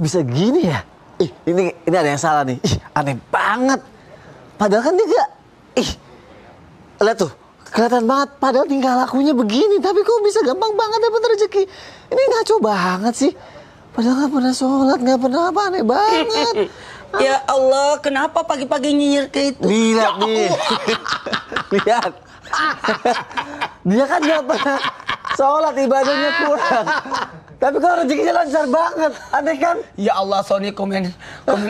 kok bisa gini ya? Ini ada yang salah nih. Aneh banget. Padahal kan dia gak, lihat tuh, kelihatan banget. Padahal tingkah lakunya begini, tapi kok bisa gampang banget dapat rezeki? Ini ngaco banget sih. Padahal gak pernah sholat, gak pernah apa, aneh banget. Ya Allah, kenapa pagi-pagi nyinyir kayak itu? Lihat nih, lihat. Dia kan gak pernah sholat, ibadahnya kurang. Tapi kok rezekinya lancar banget, aneh kan? Ya Allah, Sony komen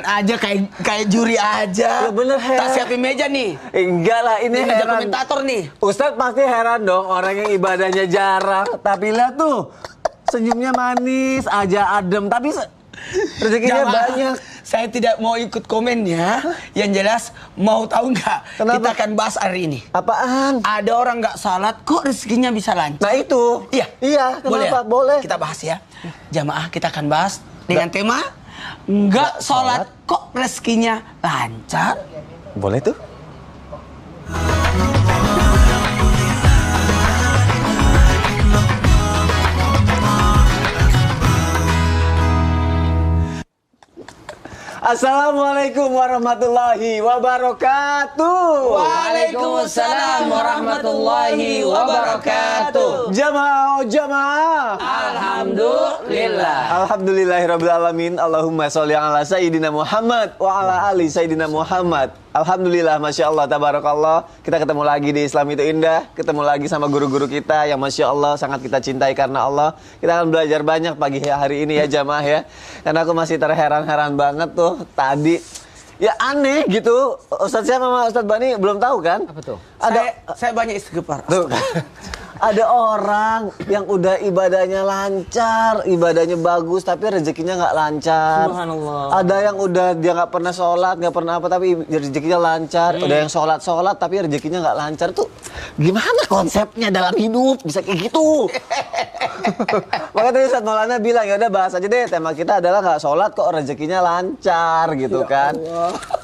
aja kayak juri aja. Ya bener, Tak siapin meja nih. Enggak lah, ini meja heran. komentator nih. Ustadz pasti heran dong, orang yang ibadahnya jarang. Tapi lihat tuh, senyumnya manis, aja adem. Tapi rezekinya banyak. Saya tidak mau ikut komennya. Yang jelas, mau tahu nggak? Kenapa? Kita akan bahas hari ini. Apaan? Ada orang nggak salat, kok rezekinya bisa lancar? Nah itu. Iya, kenapa? Boleh. Kita bahas ya. Jamaah, kita akan bahas dengan tema nggak salat, kok rezekinya lancar? Boleh tuh. Assalamualaikum warahmatullahi wabarakatuh. Waalaikumsalam warahmatullahi wabarakatuh. Jamaah. Alhamdulillah. Alhamdulillahirabbil alamin. Allahumma sholli ala sayyidina Muhammad wa ala ali sayyidina Muhammad. Alhamdulillah, Masya Allah, Tabarakallah. Kita ketemu lagi di Islam Itu Indah. Ketemu lagi sama guru-guru kita yang Masya Allah sangat kita cintai karena Allah. Kita akan belajar banyak pagi hari ini ya jamaah ya. Karena aku masih terheran-heran banget tuh tadi. Ya aneh gitu. Ustadz siapa sama Ustadz Bani belum tahu kan? Apa tuh? Ada, saya banyak istighfar. tuh. Ada orang yang udah ibadahnya lancar, ibadahnya bagus, tapi rezekinya nggak lancar. Subhanallah. Ada yang udah dia nggak pernah sholat, nggak pernah apa, tapi rezekinya lancar. Ada yang sholat, tapi rezekinya nggak lancar. Tuh gimana konsepnya dalam hidup bisa kayak gitu? Makanya tadi Ustadz Maulana bilang, ya udah bahas aja deh. Tema kita adalah nggak sholat kok rezekinya lancar gitu kan?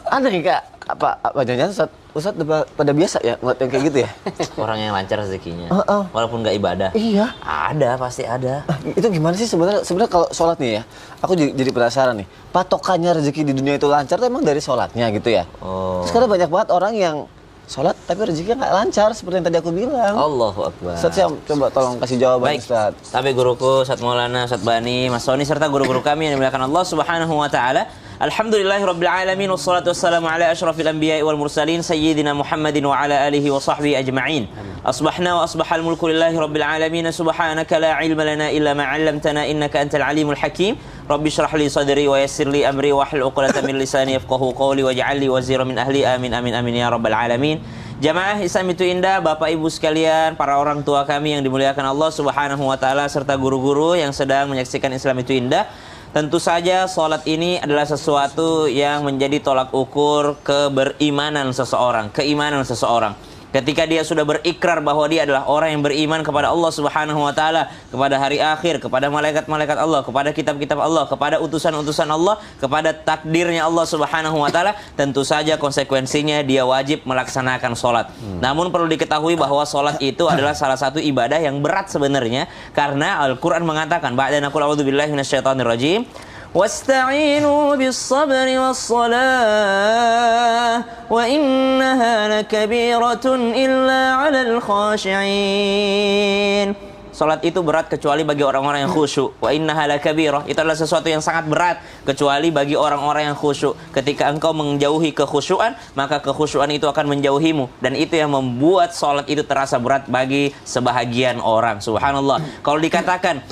Aneh Kak. Apa jangan Ustadz pada biasa ya ngeliat yang kayak gitu ya? Orang yang lancar rezekinya, walaupun nggak ibadah. Iya. Ada, pasti ada. Itu gimana sih sebenarnya kalau sholat nih ya? Aku jadi penasaran nih. Patokannya rezeki di dunia itu lancar tuh emang dari sholatnya gitu ya? Oh. Terus karena banyak banget orang yang sholat tapi rezekinya nggak lancar seperti yang tadi aku bilang. Allahu Akbar. Ustadz Syam, coba tolong kasih jawaban. Baik, Ustadz. tapi guruku, Ustadz Maulana, Ustadz Bani, Mas Sony, serta guru-guru kami yang dimuliakan Allah Subhanahu wa Ta'ala. Alhamdulillahirabbil alamin, wassalatu wassalamu ala asyrafil anbiya'i wal mursalin sayyidina Muhammadin wa ala alihi wa sahbihi ajma'in. Asbahna wa asbahal mulku lillahi rabbil alamin, subhanaka la ilma lana illa ma 'allamtana innaka antal alimul hakim. Rabbi shrah li sadri wa yassir li amri wa hlul 'uqdatam min lisani yafqahu qawli waj'al li wazira min ahli, amin amin amin ya rabbal alamin. Jamaah Islam Itu Indah, Bapak Ibu sekalian, para orang tua kami yang dimuliakan Allah Subhanahu wa Ta'ala, serta guru-guru yang sedang menyaksikan Islam Itu Indah. Tentu saja sholat ini adalah sesuatu yang menjadi tolak ukur keimanan seseorang. Ketika dia sudah berikrar bahwa dia adalah orang yang beriman kepada Allah Subhanahu wa Ta'ala, kepada hari akhir, kepada malaikat-malaikat Allah, kepada kitab-kitab Allah, kepada utusan-utusan Allah, kepada takdirnya Allah Subhanahu wa Ta'ala, tentu saja konsekuensinya dia wajib melaksanakan sholat. Namun perlu diketahui bahwa sholat itu adalah salah satu ibadah yang berat sebenarnya, karena Al-Quran mengatakan, ba'da naqul a'udzubillahi minasyaitonirrajim, wasta'inu bis-sabri was-salah wa innaha lakabiratun illa 'alal khashi'in. Salat itu berat kecuali bagi orang-orang yang khusyuk. Wa innaha lakabirah, itu adalah sesuatu yang sangat berat kecuali bagi orang-orang yang khusyuk. Ketika engkau menjauhi kekhusyuan, maka kekhusyuan itu akan menjauhimu, dan itu yang membuat salat itu terasa berat bagi sebahagian orang. Subhanallah. Kalau dikatakan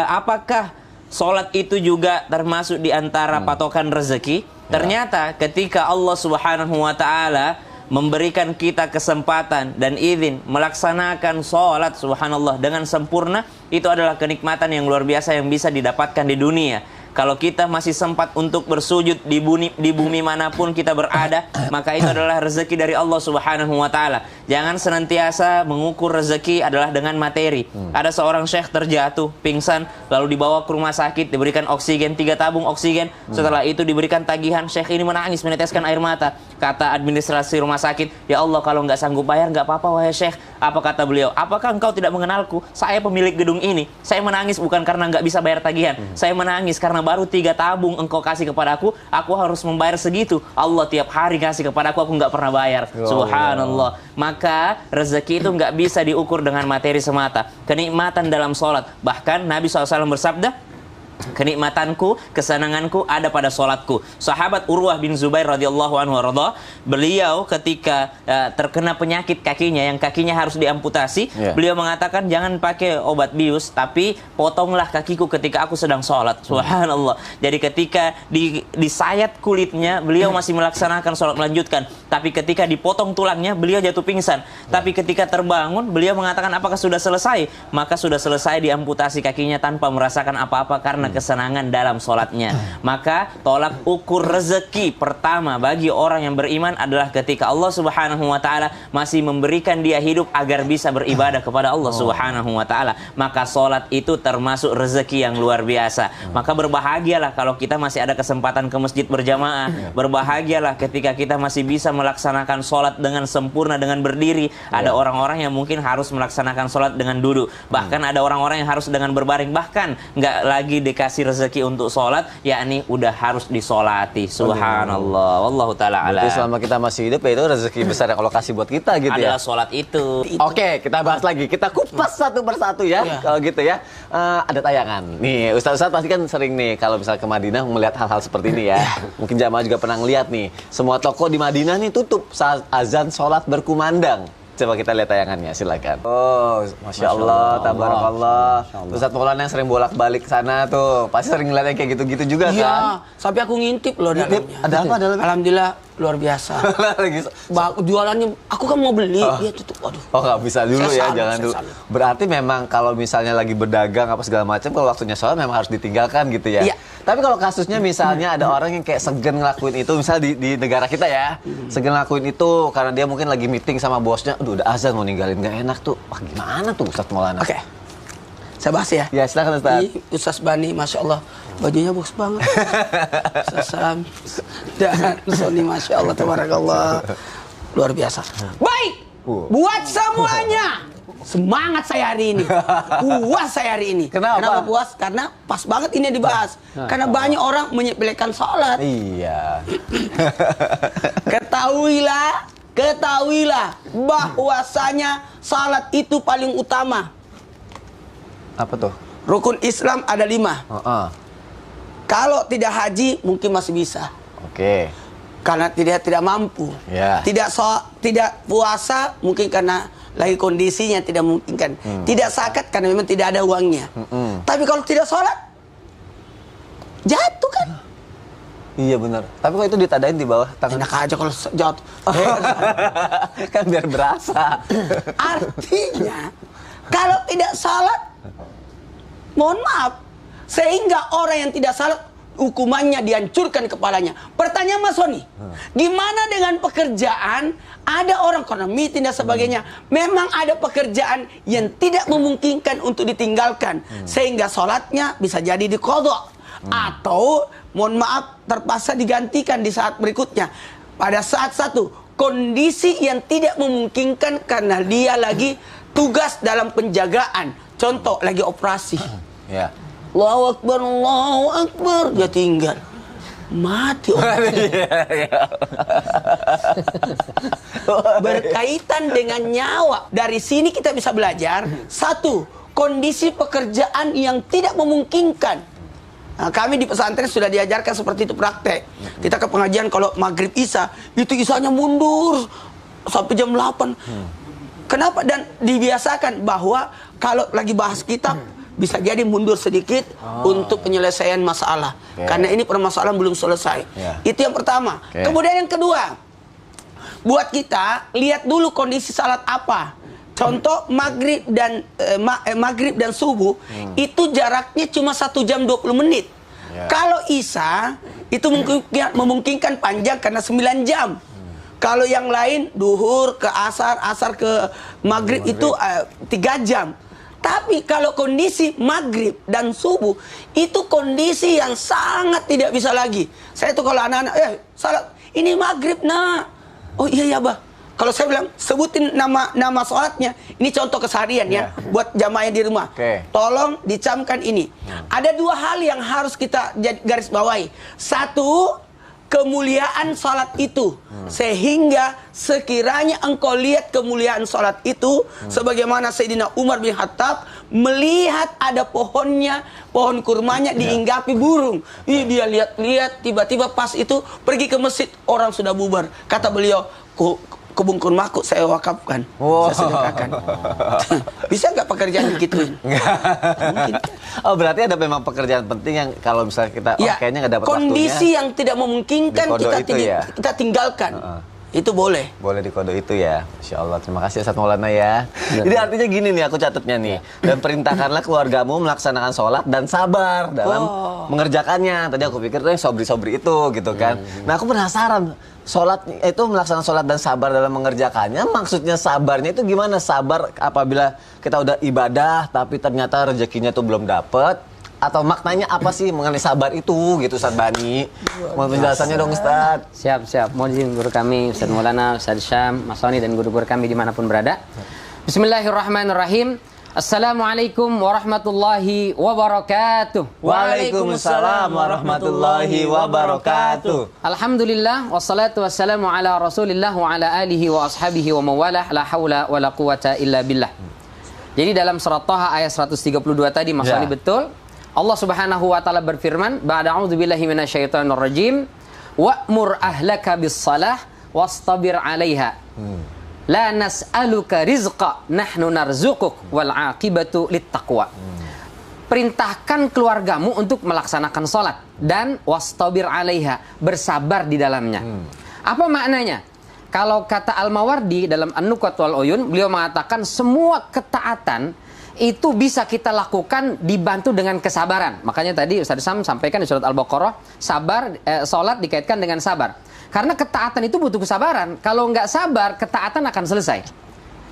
apakah salat itu juga termasuk di antara patokan rezeki? Ternyata ketika Allah Subhanahu wa Ta'ala memberikan kita kesempatan dan izin melaksanakan sholat, subhanallah, dengan sempurna, itu adalah kenikmatan yang luar biasa yang bisa didapatkan di dunia. Kalau kita masih sempat untuk bersujud di bumi manapun kita berada, maka itu adalah rezeki dari Allah Subhanahu wa Ta'ala. Jangan senantiasa mengukur rezeki adalah dengan materi. Ada seorang syekh terjatuh, pingsan, lalu dibawa ke rumah sakit, diberikan oksigen, 3 tabung oksigen. Setelah itu diberikan tagihan. Syekh ini menangis, meneteskan air mata. Kata administrasi rumah sakit, ya Allah, kalau nggak sanggup bayar nggak apa-apa wahai Syekh. Apa kata beliau? Apakah engkau tidak mengenalku? Saya pemilik gedung ini. Saya menangis bukan karena nggak bisa bayar tagihan. Saya menangis karena baru 3 tabung engkau kasih kepada aku harus membayar segitu. Allah tiap hari kasih kepada aku nggak pernah bayar. Subhanallah. Maka rezeki itu nggak bisa diukur dengan materi semata. Kenikmatan dalam sholat. Bahkan Nabi SAW bersabda, kenikmatanku, kesenanganku ada pada sholatku. Sahabat Urwah bin Zubair radhiyallahu anhu warḍah, beliau ketika terkena penyakit kakinya, yang kakinya harus diamputasi, beliau mengatakan jangan pakai obat bius, tapi potonglah kakiku ketika aku sedang sholat. Subhanallah. Jadi ketika disayat kulitnya, beliau masih melaksanakan sholat, melanjutkan. Tapi ketika dipotong tulangnya, beliau jatuh pingsan. Tapi ketika terbangun, beliau mengatakan apakah sudah selesai? Maka sudah selesai diamputasi kakinya tanpa merasakan apa-apa karena kesenangan dalam sholatnya. Maka tolak ukur rezeki pertama bagi orang yang beriman adalah ketika Allah Subhanahu wa Ta'ala masih memberikan dia hidup agar bisa beribadah kepada Allah Subhanahu wa Ta'ala. Maka sholat itu termasuk rezeki yang luar biasa. Maka berbahagialah kalau kita masih ada kesempatan ke masjid berjamaah. Berbahagialah ketika kita masih bisa melaksanakan sholat dengan sempurna, dengan berdiri. Ada orang-orang yang mungkin harus melaksanakan sholat dengan duduk. Bahkan ada orang-orang yang harus dengan berbaring. Bahkan nggak lagi dikasih rezeki untuk sholat, yakni udah harus disolati. Subhanallah. Wallahu ta'ala alam. Berarti selama kita masih hidup, ya itu rezeki besar yang Allah kasih buat kita gitu adalah ya. sholat itu. Oke, kita bahas lagi. Kita kupas satu persatu ya. Kalau gitu ya. Ada tayangan. Nih, Ustaz-Ustaz pasti kan sering nih kalau misalnya ke Madinah melihat hal-hal seperti ini ya. Mungkin jamaah juga pernah ngeliat nih. Semua toko di Madinah nih tutup saat azan sholat berkumandang. Coba kita lihat tayangannya, silakan. Oh, Masya Allah, tabarakallah. Ustaz Maulana yang sering bolak-balik sana tuh, pasti sering ngeliat yang kayak gitu-gitu juga kan? Iya, sampai aku ngintip loh dalamnya. Ada apa dalamnya? Alhamdulillah, luar biasa. Jualannya, aku kan mau beli, dia tutup. Waduh. Oh, nggak bisa dulu Saya ya, salut, jangan saya dulu. salut. Berarti memang kalau misalnya lagi berdagang apa segala macam, kalau waktunya sholat memang harus ditinggalkan gitu ya? Iya. Tapi kalau kasusnya misalnya ada orang yang kayak segan ngelakuin itu, misalnya di negara kita ya, segan ngelakuin itu karena dia mungkin lagi meeting sama bosnya, aduh udah azan mau ninggalin, nggak enak tuh. Wah, gimana tuh Ustaz Maulana? Oke, saya bahas ya. Ya, silakan Ustaz. Ini Ustaz Bani, Masya Allah, bajunya bagus banget. Ustaz Sam dan Sony, Masya Allah, tabarakallah, luar biasa. Baik, buat semuanya, semangat saya hari ini, puas saya hari ini. Kenapa puas? Karena pas banget ini dibahas. Karena banyak orang menyepelekan sholat. Iya. Ketahuilah bahwasanya salat itu paling utama. Apa tuh? Rukun Islam ada 5. Kalau tidak haji mungkin masih bisa. Oke. Karena tidak mampu. Ya. Tidak puasa mungkin karena lagi kondisinya tidak memungkinkan. Tidak zakat karena memang tidak ada uangnya. Tapi kalau tidak sholat, jatuh kan? Iya benar. Tapi kok itu ditadain di bawah tangan? Enak aja kalau jatuh. Kan biar berasa. Artinya, kalau tidak sholat, mohon maaf, sehingga orang yang tidak sholat hukumannya dihancurkan kepalanya. Pertanyaan Mas Sony, gimana dengan pekerjaan? Ada orang karena meeting dan sebagainya, memang ada pekerjaan yang tidak memungkinkan untuk ditinggalkan, sehingga sholatnya bisa jadi diqadha, atau mohon maaf terpaksa digantikan di saat berikutnya. Pada saat satu kondisi yang tidak memungkinkan karena dia lagi tugas dalam penjagaan, contoh lagi operasi. Ya. Allahu Akbar, dia tinggal. Mati orang. Berkaitan dengan nyawa. Dari sini kita bisa belajar, satu, kondisi pekerjaan yang tidak memungkinkan. Nah, kami di pesantren sudah diajarkan seperti itu praktek. Kita ke pengajian kalau maghrib isya, itu isyanya mundur sampai jam 8. Kenapa? Dan dibiasakan bahwa kalau lagi bahas kitab, bisa jadi mundur sedikit untuk penyelesaian masalah. Karena ini permasalahan belum selesai. Itu yang pertama. Kemudian yang kedua, buat kita lihat dulu kondisi salat apa. Contoh maghrib dan subuh itu jaraknya cuma 1 jam 20 menit. Kalau isya itu memungkinkan panjang karena 9 jam. Kalau yang lain duhur ke asar, asar ke maghrib itu 3 jam. Tapi kalau kondisi maghrib dan subuh, itu kondisi yang sangat tidak bisa lagi. Saya tuh kalau anak-anak, salat, ini maghrib nak. Oh iya bah. Kalau saya bilang, sebutin nama sholatnya. Ini contoh keseharian ya, buat jamaahnya di rumah. Tolong dicamkan ini. Ada dua hal yang harus kita garis bawahi. Satu, kemuliaan salat itu. Sehingga sekiranya engkau lihat kemuliaan salat itu, sebagaimana Sayyidina Umar bin Khattab melihat ada pohonnya, pohon kurmanya diinggapi burung. Dia lihat-lihat, tiba-tiba pas itu pergi ke masjid, orang sudah bubar. Kata beliau, kebun kurmaku saya wakafkan, saya sedekahkan. Bisa nggak pekerjaan digituin? Mungkin. Oh, berarti ada memang pekerjaan penting yang kalau misalnya kita kayaknya nggak dapat waktunya. Kondisi yang tidak memungkinkan kita tinggalkan. Itu boleh. Boleh di kode itu ya. Insya Allah. Terima kasih Ustaz Maulana ya. Jadi artinya gini nih, aku catatnya nih. Dan perintahkanlah keluargamu melaksanakan sholat dan sabar dalam mengerjakannya. Tadi aku pikir tuh yang sobri-sobri itu gitu kan. Nah aku penasaran. Sholat itu melaksanakan sholat dan sabar dalam mengerjakannya. Maksudnya sabarnya itu gimana? Sabar apabila kita udah ibadah tapi ternyata rezekinya tuh belum dapet. Atau maknanya apa sih mengenai sabar itu gitu Ustaz Bani? Mohon penjelasannya dong Ustaz. Siap. Mohon izin guru kami Ustaz Maulana, Ustaz Syam, Mas Soni dan guru-guru kami dimanapun berada. Bismillahirrahmanirrahim. Assalamualaikum warahmatullahi wabarakatuh. Waalaikumsalam warahmatullahi wabarakatuh. Alhamdulillah wassalatu wassalamu ala Rasulillah wa ala alihi wa ashabihi wa mawalah, la haula wa la quwata illa billah. Jadi dalam surat Thaha ayat 132 tadi Mas Soni betul. Allah Subhanahu wa taala berfirman, ba'da a'udzubillahi minasyaitonir rajim, wa'mur ahlaka bis-shalah wastabir 'alaiha. La nas'aluka rizqa, nahnu narzuquk wal 'aqibatu littaqwa. Perintahkan keluargamu untuk melaksanakan salat dan wastabir 'alaiha, bersabar di dalamnya. Apa maknanya? Kalau kata Al-Mawardi dalam An-Nukat wal Uyun, beliau mengatakan semua ketaatan itu bisa kita lakukan dibantu dengan kesabaran. Makanya tadi Ustaz Sam sampaikan di surat Al-Baqarah, salat dikaitkan dengan sabar. Karena ketaatan itu butuh kesabaran. Kalau nggak sabar, ketaatan akan selesai.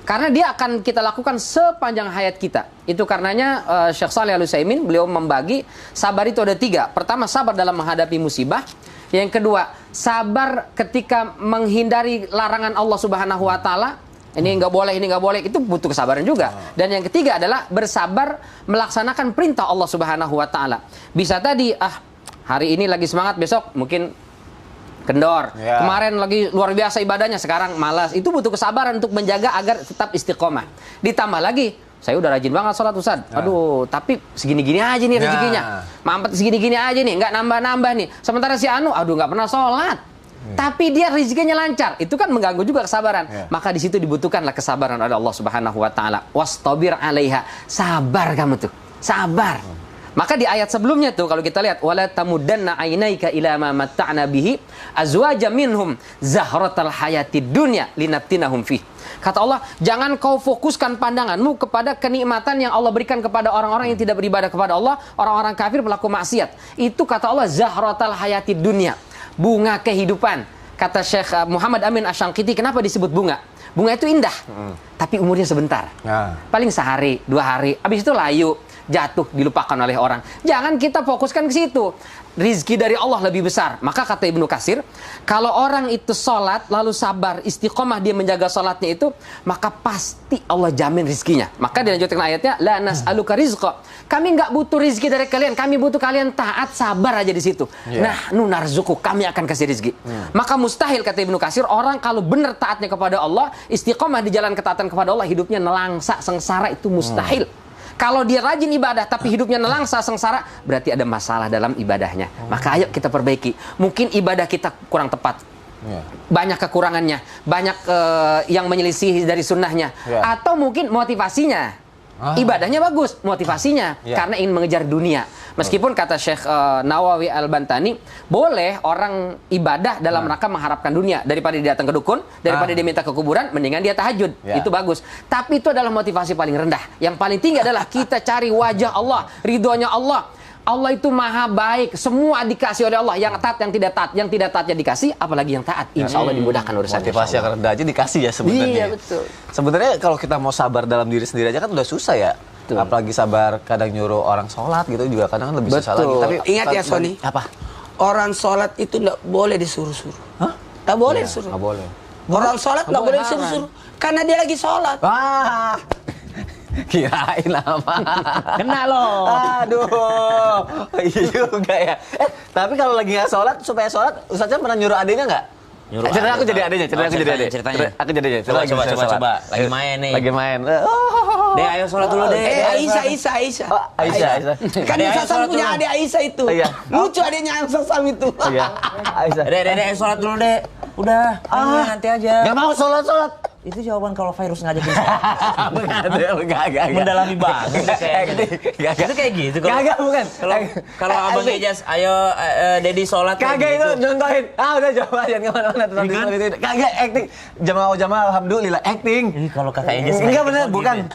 Karena dia akan kita lakukan sepanjang hayat kita. Itu karenanya Syekh Shalih Al-Utsaimin beliau membagi sabar itu ada 3. Pertama, sabar dalam menghadapi musibah. Yang kedua, sabar ketika menghindari larangan Allah Subhanahu wa taala. Ini nggak boleh, itu butuh kesabaran juga. Dan yang ketiga adalah bersabar melaksanakan perintah Allah Subhanahu wa taala. Bisa tadi, hari ini lagi semangat, besok mungkin kendor. Kemarin lagi luar biasa ibadahnya, sekarang malas. Itu butuh kesabaran untuk menjaga agar tetap istiqomah. Ditambah lagi, saya udah rajin banget sholat Ustaz. Aduh, tapi segini-gini aja nih rezekinya. Mampet segini-gini aja nih, nggak nambah-nambah nih. Sementara si Anu, nggak pernah sholat. Tapi dia rezekinya lancar, itu kan mengganggu juga kesabaran. Maka di situ dibutuhkanlah kesabaran oleh Allah Subhanahu wa taala. Wastabir 'alaiha, sabar kamu tuh, sabar. Maka di ayat sebelumnya tuh kalau kita lihat, wala tamuddanna 'ainaika ila ma matta'na bihi azwaja minhum zahratal hayatid dunya linaftinahum fi. Kata Allah, jangan kau fokuskan pandanganmu kepada kenikmatan yang Allah berikan kepada orang-orang yang tidak beribadah kepada Allah, orang-orang kafir pelaku maksiat. Itu kata Allah zahratal hayatid dunya. Bunga kehidupan. Kata Syekh Muhammad Amin Asy-Syangqiti, kenapa disebut bunga? Bunga itu indah, tapi umurnya sebentar. Paling sehari, 2 hari, habis itu layu, jatuh, dilupakan oleh orang. Jangan kita fokuskan ke situ. Rizki dari Allah lebih besar. Maka kata Ibnu Katsir, kalau orang itu sholat, lalu sabar, istiqomah dia menjaga sholatnya itu, maka pasti Allah jamin rizkinya. Maka dilanjutkan ayatnya, la nas'aluka rizqa. Kami nggak butuh rizki dari kalian, kami butuh kalian taat, sabar aja di situ. Nahnu narzuquk, kami akan kasih rizki. Maka mustahil kata Ibnu Katsir, orang kalau benar taatnya kepada Allah, istiqomah di jalan ketaatan kepada Allah, hidupnya nelangsa, sengsara, itu mustahil. Kalau dia rajin ibadah tapi hidupnya nelangsa, sengsara, berarti ada masalah dalam ibadahnya. Maka ayo kita perbaiki. Mungkin ibadah kita kurang tepat. Banyak kekurangannya, banyak yang menyelisih dari sunnahnya. Atau mungkin motivasinya. Ibadahnya bagus, motivasinya karena ingin mengejar dunia. Meskipun kata Syekh Nawawi Al-Bantani, boleh orang ibadah dalam rangka mengharapkan dunia. Daripada dia datang ke dukun, daripada dia minta ke kuburan, mendingan dia tahajud. Itu bagus. Tapi itu adalah motivasi paling rendah. Yang paling tinggi adalah kita cari wajah Allah, ridhonya Allah. Allah itu maha baik, semua dikasih oleh Allah. Yang taat, yang tidak taat, yang tidak taatnya dikasih, apalagi yang taat, insya Allah dimudahkan urusannya. Motivasi yang rendah aja dikasih ya sebenarnya. Iya betul. Sebenarnya kalau kita mau sabar dalam diri sendiri aja kan udah susah ya. Betul. Apalagi sabar kadang nyuruh orang sholat gitu juga kadang kan lebih susah lagi. Betul. Tapi Ingat ya, Sony. Apa? Orang sholat itu nggak boleh disuruh-suruh. Hah? Nggak boleh Iya, disuruh. nggak boleh. Orang sholat nggak boleh haram. disuruh-suruh. Karena dia lagi sholat. Wah, kirain apa? Kena loh. Aduh, iya juga ya. Tapi kalau lagi nggak sholat, supaya sholat, Ustaznya pernah nyuruh adiknya nggak? Nyuruh Cerita aku adek. jadi adiknya, cerita Oh, aku jadi adik. ceritanya. Aku jadi adiknya. Coba, Lagi coba, saya coba, sholat. coba. Lagi main nih. Lagi main. Dek, ayo sholat dulu, Dek. Aisyah. Oh, Aisyah. Kan Adik, yang ayo Sasam sholat punya dulu. adik Aisyah itu. Iya. Lucu adiknya yang Sasam itu. Iya. Aisyah. Dek, ayo sholat dulu, Dek. Udah, nanti aja. Nggak mau sholat. Itu jawaban kalau virus ngajakin sholat. Enggak. Mendalami banget kayaknya. Itu kayak gitu kalau. Kagak, bukan. Kalau Abang Ijaz, ayo Dedi sholat kayak Kagak itu gitu. nyontohin. Udah coba jangan kemana-mana tetap Iya kan? di itu. Kagak acting. Jamaah alhamdulillah acting. Ih, kalau kakak Ijaz Enggak benar, gitu bukan. ya.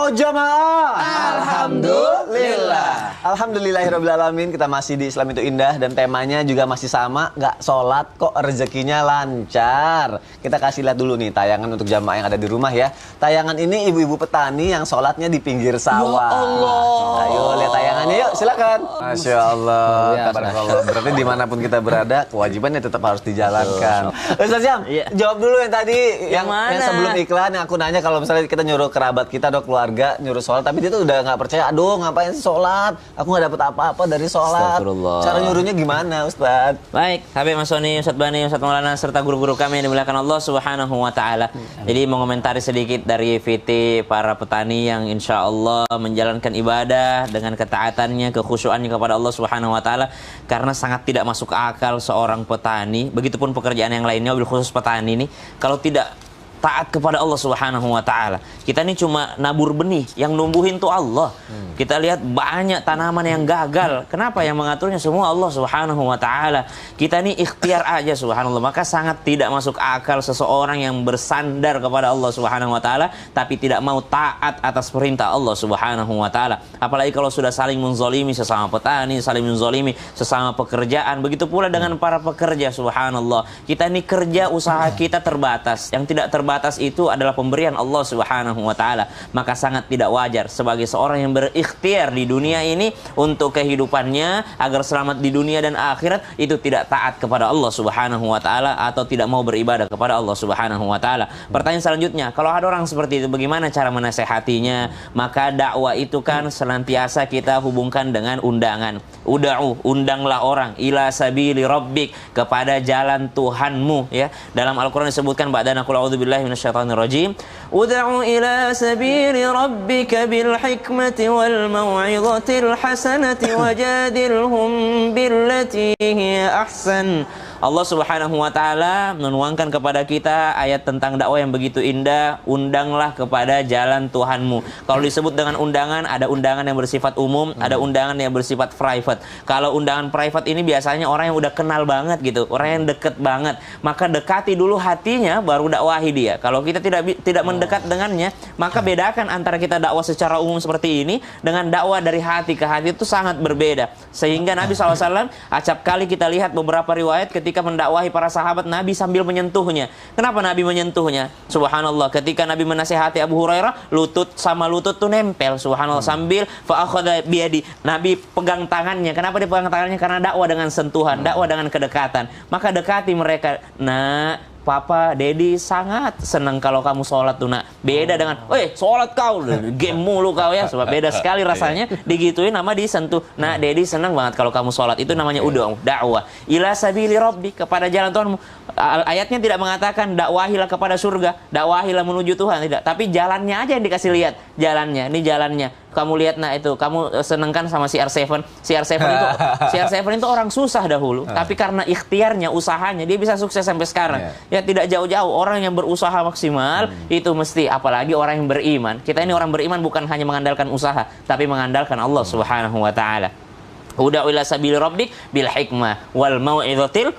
Jamaah. Alhamdulillah. Alhamdulillahirrabbilalamin. Kita masih di Islam itu Indah dan temanya juga masih sama. Nggak sholat kok rezekinya lancar. Kita kasih lihat dulu nih tayangan untuk jamaah yang ada di rumah ya. Tayangan ini ibu-ibu petani yang sholatnya di pinggir sawah. Ya Allah. Ayo lihat tayangannya yuk, silakan. Masya Allah. Tabarakallah. Berarti dimanapun kita berada, kewajibannya tetap harus dijalankan. Ustaz Syam, Iya. jawab dulu yang tadi yang mana? sebelum iklan yang aku nanya kalau misalnya kita nyuruh kerabat kita atau keluarga nyuruh sholat tapi dia tuh udah nggak percaya, aduh ngapain sih sholat, aku nggak dapet apa-apa dari sholat. Astagfirullah. Cara nyuruhnya gimana Ustaz? Baik, Habib Mas Sony, Ustadz Bani, Ustadz Maulana serta guru-guru kami yang dimuliakan Allah Subhanahu wa taala. Jadi mengomentari sedikit dari VT para petani yang insya Allah menjalankan ibadah dengan ketaatannya, kekhusyuannya kepada Allah Subhanahu wa taala, karena sangat tidak masuk akal seorang petani, begitupun pekerjaan yang lainnya, wabil khusus petani ini, kalau tidak taat kepada Allah Subhanahu wa taala. Kita ini cuma nabur benih, yang numbuhin tuh Allah. Kita lihat banyak tanaman yang gagal. Kenapa? Yang mengaturnya semua Allah Subhanahu wa taala. Kita ini ikhtiar aja subhanallah. Maka sangat tidak masuk akal seseorang yang bersandar kepada Allah Subhanahu wa taala tapi tidak mau taat atas perintah Allah Subhanahu wa taala. Apalagi kalau sudah saling menzolimi sesama petani, saling menzolimi sesama pekerjaan. Begitu pula dengan para pekerja subhanallah. Kita ini kerja, usaha kita terbatas. Yang tidak terbatas itu adalah pemberian Allah Subhanahu wa taala. Maka sangat tidak wajar sebagai seorang yang berikhtiar di dunia ini untuk kehidupannya agar selamat di dunia dan akhirat itu tidak taat kepada Allah Subhanahu wa taala atau tidak mau beribadah kepada Allah Subhanahu wa taala. Pertanyaan selanjutnya, kalau ada orang seperti itu bagaimana cara menasehatinya? Maka dakwah itu kan senantiasa kita hubungkan dengan undangan. Undanglah orang ila sabili rabbik, kepada jalan Tuhanmu ya. Dalam Al-Qur'an disebutkan ba'dana qul a'udzubillahi minasyaitonir rajim. Ud'u ila sabili rabbika bil hikmati wal mau'izatil hasanati wajadilhum billati hiya ahsan. Allah Subhanahu wa taala menuangkan kepada kita ayat tentang dakwah yang begitu indah. Undanglah kepada jalan Tuhanmu. Kalau disebut dengan undangan, ada undangan yang bersifat umum, ada undangan yang bersifat private. Kalau undangan private ini biasanya orang yang udah kenal banget gitu, orang yang deket banget. Maka dekati dulu hatinya baru dakwahi dia. Kalau kita tidak mendekat dengannya, maka bedakan antara kita dakwah secara umum seperti ini dengan dakwah dari hati ke hati itu sangat berbeda. Sehingga Nabi SAW acap kali kita lihat beberapa riwayat ketika mendakwahi para sahabat, Nabi sambil menyentuhnya. Kenapa Nabi menyentuhnya? Subhanallah, ketika Nabi menasihati Abu Hurairah, lutut sama lutut tuh nempel. Subhanallah, sambil fa'akhadha biyadi, Nabi pegang tangannya. Kenapa dia pegang tangannya? Karena dakwah dengan sentuhan, dakwah dengan kedekatan. Maka dekati mereka. Nah, Papa, Dedi sangat senang kalau kamu sholat tuh nak. Beda dengan, sholat kau, game mulu kau ya. Sebab beda sekali rasanya. Digituin nama disentuh. Nah, Dedi senang banget kalau kamu sholat. Itu namanya dakwah. Ila sabili rabbi, kepada jalan Tuhanmu. Ayatnya tidak mengatakan dakwahilah kepada surga, dakwahilah menuju Tuhan, tidak. Tapi jalannya aja yang dikasih lihat. Jalannya, ini jalannya. Kamu lihat nah itu, kamu senengkan sama CR7. CR7 itu orang susah dahulu, tapi karena ikhtiarnya, usahanya, dia bisa sukses sampai sekarang. Ya tidak jauh-jauh orang yang berusaha maksimal itu mesti, apalagi orang yang beriman. Kita ini orang beriman bukan hanya mengandalkan usaha, tapi mengandalkan Allah Subhanahu wa taala. Uda ila sabili rabbik bil hikmah wal mau'izatil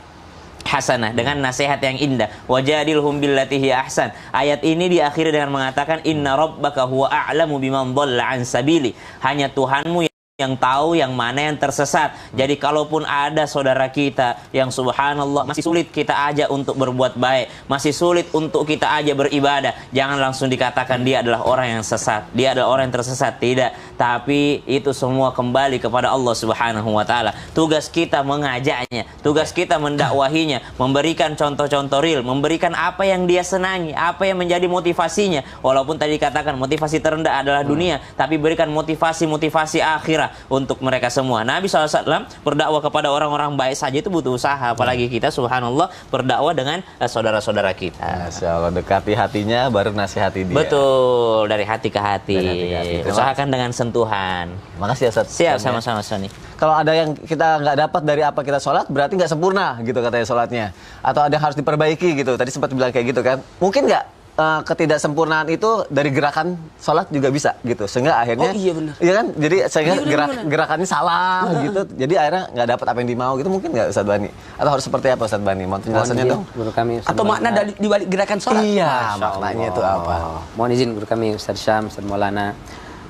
hasanah, dengan nasihat yang indah. Wajadilhum billati hiya ahsan. Ayat ini diakhiri dengan mengatakan inna rabbaka huwa a'lamu biman dhalla an sabili. Hanya Tuhanmu yang tahu yang mana yang tersesat. Jadi kalaupun ada saudara kita yang subhanallah masih sulit kita ajak untuk berbuat baik, masih sulit untuk kita ajak beribadah, jangan langsung dikatakan dia adalah orang yang sesat, dia adalah orang yang tersesat. Tidak, tapi itu semua kembali kepada Allah Subhanahu wa taala. Tugas kita mengajaknya, tugas kita mendakwahinya, memberikan contoh-contoh real, memberikan apa yang dia senangi, apa yang menjadi motivasinya. Walaupun tadi dikatakan motivasi terendah adalah dunia, tapi berikan motivasi akhirat untuk mereka semua. Nabi SAW berdakwah kepada orang-orang baik saja itu butuh usaha, apalagi kita subhanallah berdakwah dengan saudara-saudara kita. Masya Allah, dekati hatinya baru nasihati dia. Betul, dari hati ke hati. Dari hati ke hati. Usahakan dengan sentuhan. Makasih ya Ustaz. Siap, sama-sama Sony. Kalau ada yang kita nggak dapat dari apa kita sholat, berarti nggak sempurna gitu katanya sholatnya. Atau ada yang harus diperbaiki gitu. Tadi sempat bilang kayak gitu kan. Mungkin nggak ketidaksempurnaan itu dari gerakan sholat juga bisa gitu, sehingga akhirnya iya kan, jadi sehingga gerakannya salah gitu, jadi akhirnya nggak dapat apa yang dimau gitu. Mungkin nggak Ustadz Bani, atau harus seperti apa Ustadz Bani? Mau penjelasannya dong? Guru kami Atau makna di balik gerakan sholat? Iya, maknanya itu apa? Mohon izin guru kami Ustadz Syam, Ustadz Maulana,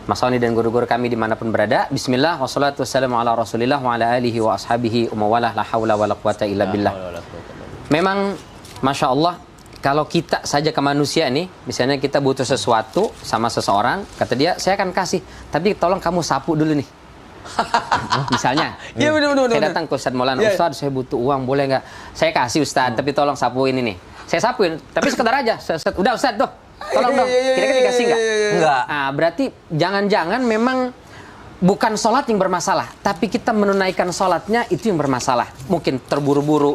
Mas Sony dan guru-guru kami dimanapun berada. Bismillah, wassalatu wassalamu ala rasulillah wa ala alihi wa ashabihi umawalah la hawla wa la quwata illa billah. Memang Masya Allah, kalau kita saja ke manusia nih, misalnya kita butuh sesuatu sama seseorang, kata dia, saya akan kasih, tapi tolong kamu sapu dulu nih. Misalnya, Iya, bener. saya datang ke Ustadz Maulana, Ustadz saya butuh uang, boleh nggak? Saya kasih Ustadz, tapi tolong sapuin ini. Saya sapuin, tapi sekedar aja. Udah Ustadz tuh, tolong dong. Kira-kira dikasih nggak? Enggak. Nah, berarti jangan-jangan memang bukan sholat yang bermasalah, tapi kita menunaikan sholatnya itu yang bermasalah. Mungkin terburu-buru,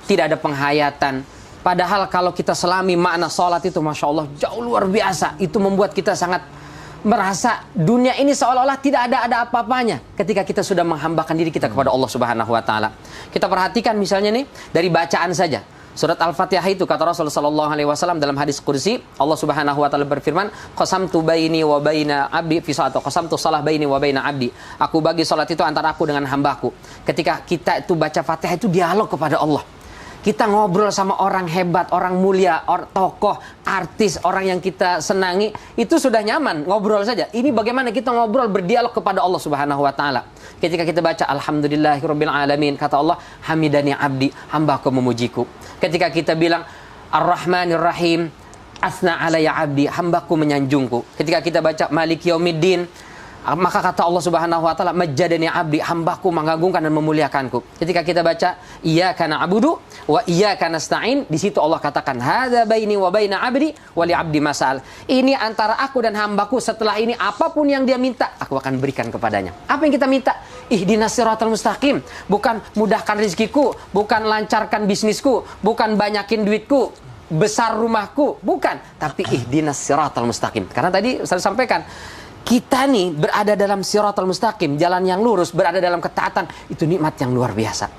tidak ada penghayatan. Padahal kalau kita selami makna sholat itu, Masya Allah, jauh luar biasa. Itu membuat kita sangat merasa dunia ini seolah-olah tidak ada apa-apanya ketika kita sudah menghambakan diri kita kepada Allah Subhanahu wa taala. Kita perhatikan misalnya nih dari bacaan saja. Surat Al-Fatihah itu kata Rasulullah sallallahu alaihi wasallam dalam hadis qudsi, Allah Subhanahu wa taala berfirman, qasamtu baini wa baina abdi fi salati, qasamtu shalah baini wa baina abdi. Aku bagi salat itu antara aku dengan hambaku. Ketika kita itu baca Fatihah itu dialog kepada Allah. Kita ngobrol sama orang hebat, orang mulia, tokoh, artis, orang yang kita senangi, itu sudah nyaman, ngobrol saja. Ini bagaimana kita ngobrol, berdialog kepada Allah Subhanahu wa taala. Ketika kita baca alhamdulillahirabbil alamin, kata Allah, hamidani abdi, hambaku memujiku. Ketika kita bilang ar-rahmanir rahim, asna alayya abdi, hambaku menyanjungku. Ketika kita baca maliki yaumiddin, maka kata Allah Subhanahu wa taala, majjadani abdi, hambaku mengagungkan dan memuliakanku. Ketika kita baca iyyaka na'budu wa iyyaka nasta'in, di situ Allah katakan hadza baini wa baina abdi wa li abdi masal. Ini antara aku dan hambaku, setelah ini apapun yang dia minta aku akan berikan kepadanya. Apa yang kita minta? Ihdinas siratal mustaqim, bukan mudahkan rezekiku, bukan lancarkan bisnisku, bukan banyakin duitku, besar rumahku, bukan, tapi ihdinas siratal mustaqim. Karena tadi saya sampaikan, kita nih berada dalam siratal mustaqim, jalan yang lurus, berada dalam ketaatan, itu nikmat yang luar biasa.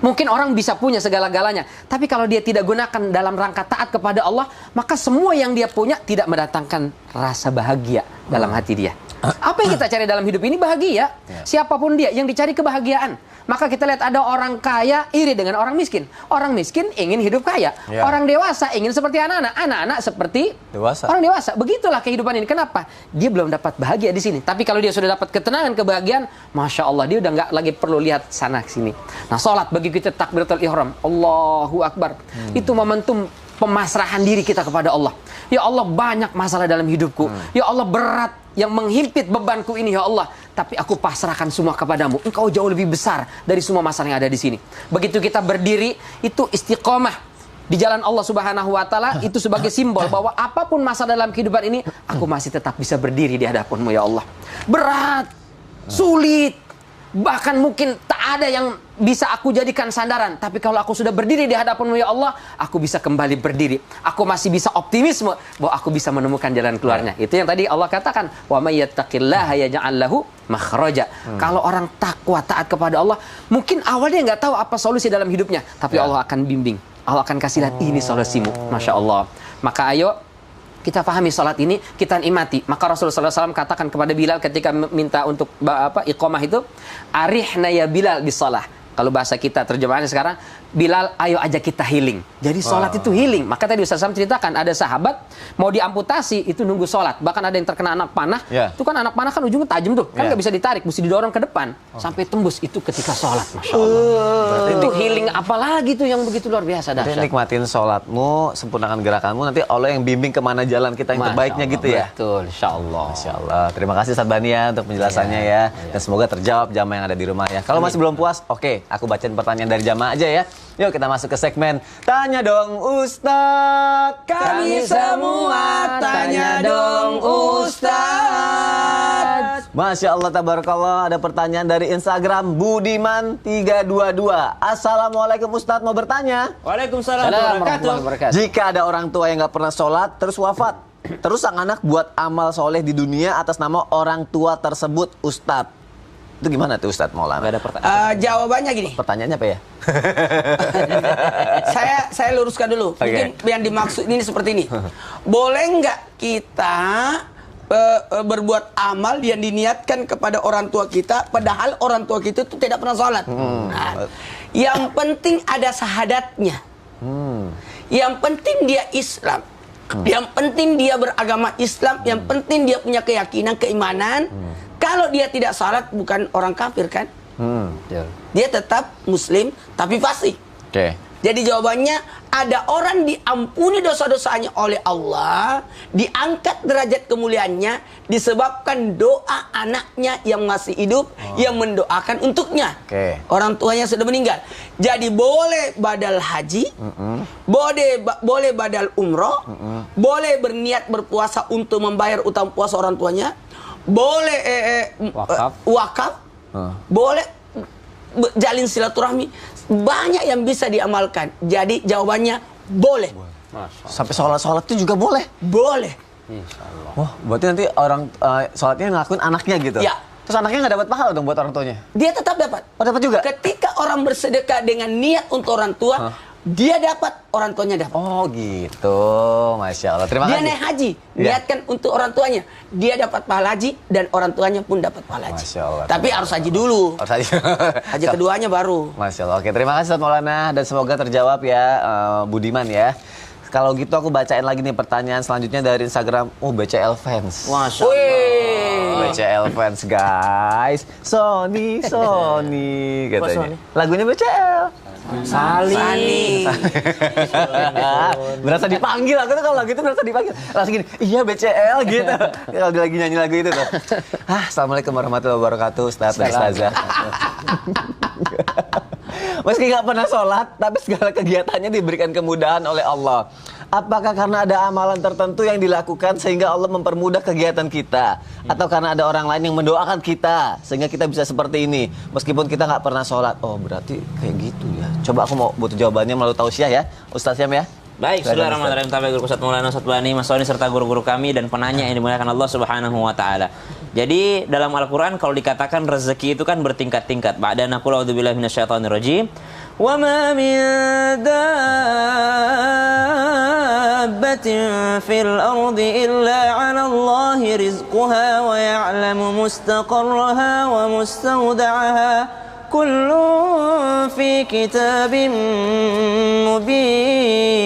Mungkin orang bisa punya segala-galanya, tapi kalau dia tidak gunakan dalam rangka taat kepada Allah, maka semua yang dia punya tidak mendatangkan rasa bahagia dalam hati dia. Apa yang kita cari dalam hidup ini? Bahagia. Siapapun dia, yang dicari kebahagiaan. Maka kita lihat ada orang kaya iri dengan orang miskin. Orang miskin ingin hidup kaya. Orang dewasa ingin seperti anak-anak. Anak-anak seperti orang dewasa. Begitulah kehidupan ini. Kenapa? Dia belum dapat bahagia di sini. Tapi kalau dia sudah dapat ketenangan, kebahagiaan, Masya Allah, dia udah nggak lagi perlu lihat sana sini. Nah, sholat bagi kita takbiratul ihram, Allahu Akbar. Itu momentum pemasrahan diri kita kepada Allah. Ya Allah, banyak masalah dalam hidupku. Ya Allah, berat yang menghimpit bebanku ini, ya Allah. Tapi aku pasrahkan semua kepadamu. Engkau jauh lebih besar dari semua masalah yang ada di sini. Begitu kita berdiri, itu istiqomah di jalan Allah Subhanahu wa taala, itu sebagai simbol bahwa apapun masalah dalam kehidupan ini, aku masih tetap bisa berdiri di hadapanmu, ya Allah. Berat, sulit, bahkan mungkin tak ada yang bisa aku jadikan sandaran. Tapi kalau aku sudah berdiri di hadapanmu, ya Allah, aku bisa kembali berdiri. Aku masih bisa optimisme bahwa aku bisa menemukan jalan keluarnya. Itu yang tadi Allah katakan, wa may yattaqillaha yaj'al lahu makhraja. Kalau orang takwa taat kepada Allah, mungkin awalnya nggak tahu apa solusi dalam hidupnya, tapi Allah akan bimbing. Allah akan kasih lihat, ini solusimu. Masya Allah. Maka ayo kita pahami salat ini, kita nikmati. Maka Rasulullah SAW katakan kepada Bilal ketika minta untuk iqamah itu, arihna ya Bilal bisalah. Kalau bahasa kita terjemahannya sekarang, Bilal, ayo ajak kita healing. Jadi sholat itu healing. Maka tadi Ustaz Sam ceritakan, ada sahabat mau diamputasi, itu nunggu sholat. Bahkan ada yang terkena anak panah. Ya. Itu kan anak panah kan ujungnya tajam tuh. Kan Ya. nggak bisa ditarik, mesti didorong ke depan. Sampai tembus, itu ketika sholat. Masya Allah. Itu healing apalagi tuh yang begitu luar biasa. Jadi Dahsyat. nikmatin sholatmu, sempurnakan gerakanmu, nanti Allah yang bimbing kemana jalan kita yang Masya terbaiknya Allah, gitu ya. Betul, insya Allah. Masya Allah. Terima kasih Ustaz Bani ya untuk penjelasannya ya. Dan semoga terjawab jamaah yang ada di rumah ya. Kalau masih belum puas, oke, aku bacain pertanyaan dari jamaah aja ya. Yuk kita masuk ke segmen Tanya Dong Ustadz. Kami semua tanya dong Ustaz. Masya Allah, tabarakallah. Ada pertanyaan dari Instagram Budiman322. Assalamualaikum Ustadz, mau bertanya. Waalaikumsalam Assalamualaikum warahmatullahi warahmatullahi wabarakatuh. Jika ada orang tua yang nggak pernah sholat terus wafat, terus sang anak buat amal soleh di dunia atas nama orang tua tersebut, Ustadz, itu gimana tuh Ustadz Maulana? Nggak ada pertanyaan. Jawabannya gini. Pertanyaannya apa ya? saya luruskan dulu. Oke. Mungkin yang dimaksud ini seperti ini. Boleh nggak kita berbuat amal yang diniatkan kepada orang tua kita, padahal orang tua kita itu tidak pernah sholat? Nah, yang penting ada syahadatnya. Yang penting dia Islam. Yang penting dia beragama Islam. Yang penting dia punya keyakinan, keimanan. Kalau dia tidak sholat, bukan orang kafir kan? Dia tetap Muslim, tapi fasik. Oke. Jadi jawabannya, ada orang diampuni dosa-dosanya oleh Allah, diangkat derajat kemuliaannya disebabkan doa anaknya yang masih hidup, yang mendoakan untuknya. Oke. Orang tuanya sudah meninggal. Jadi boleh badal haji, boleh badal umroh, boleh berniat berpuasa untuk membayar utang puasa orang tuanya, boleh wakaf, boleh jalin silaturahmi. Banyak yang bisa diamalkan. Jadi jawabannya boleh. Sampai sholat itu juga boleh. Boleh. Wah, berarti nanti orang sholatnya ngelakuin anaknya gitu. Ya. Terus anaknya nggak dapat pahala dong buat orang tuanya? Dia tetap dapat. Oh, dapat juga? Ketika orang bersedekah dengan niat untuk orang tua, dia dapat, orang tuanya dapat. Oh gitu, Masya Allah. Terima Dia kasih. naik haji, Iya. niatkan untuk orang tuanya, dia dapat pahala haji dan orang tuanya pun dapat pahala haji. Masya Allah. Tapi harus haji dulu. Harus aja. Haji keduanya baru. Masya Allah. Oke, terima kasih Ustaz Maulana dan semoga terjawab ya Budiman ya. Kalau gitu aku bacain lagi nih pertanyaan selanjutnya dari Instagram. Oh, BCL fans. Masya Allah. Wih. BCL fans guys. Sony katanya. Sony? Lagunya BCL. Sani. Berasa dipanggil, aku tuh kalau lagu itu berasa dipanggil. Langsung gini, iya BCL gitu. Kalau dia lagi nyanyi lagu itu tuh. Assalamualaikum warahmatullahi wabarakatuh, Ustaz dan Ustazah. Meski nggak pernah sholat, tapi segala kegiatannya diberikan kemudahan oleh Allah. Apakah karena ada amalan tertentu yang dilakukan sehingga Allah mempermudah kegiatan kita? Atau karena ada orang lain yang mendoakan kita sehingga kita bisa seperti ini meskipun kita nggak pernah sholat? Oh, berarti kayak gitu ya. Coba aku mau butuh jawabannya melalui tausiah ya, Ustaz Syam ya. Baik, saudara Rahman Tabe Guru Ustaz Maulana Ustaz Bani, Mas Soni serta guru-guru kami dan penanya yang dimuliakan Allah Subhanahu wa taala. Jadi dalam Al-Qur'an kalau dikatakan rezeki itu kan bertingkat-tingkat. Ba'da naqul a'udzubillahi minasyaitonir rajim. Wa ma min dabbatin fil ardi illa 'ala Allahi rizquha wa ya'lamu mustaqarraha wa mustawda'aha. Kullun fi kitabim mubin.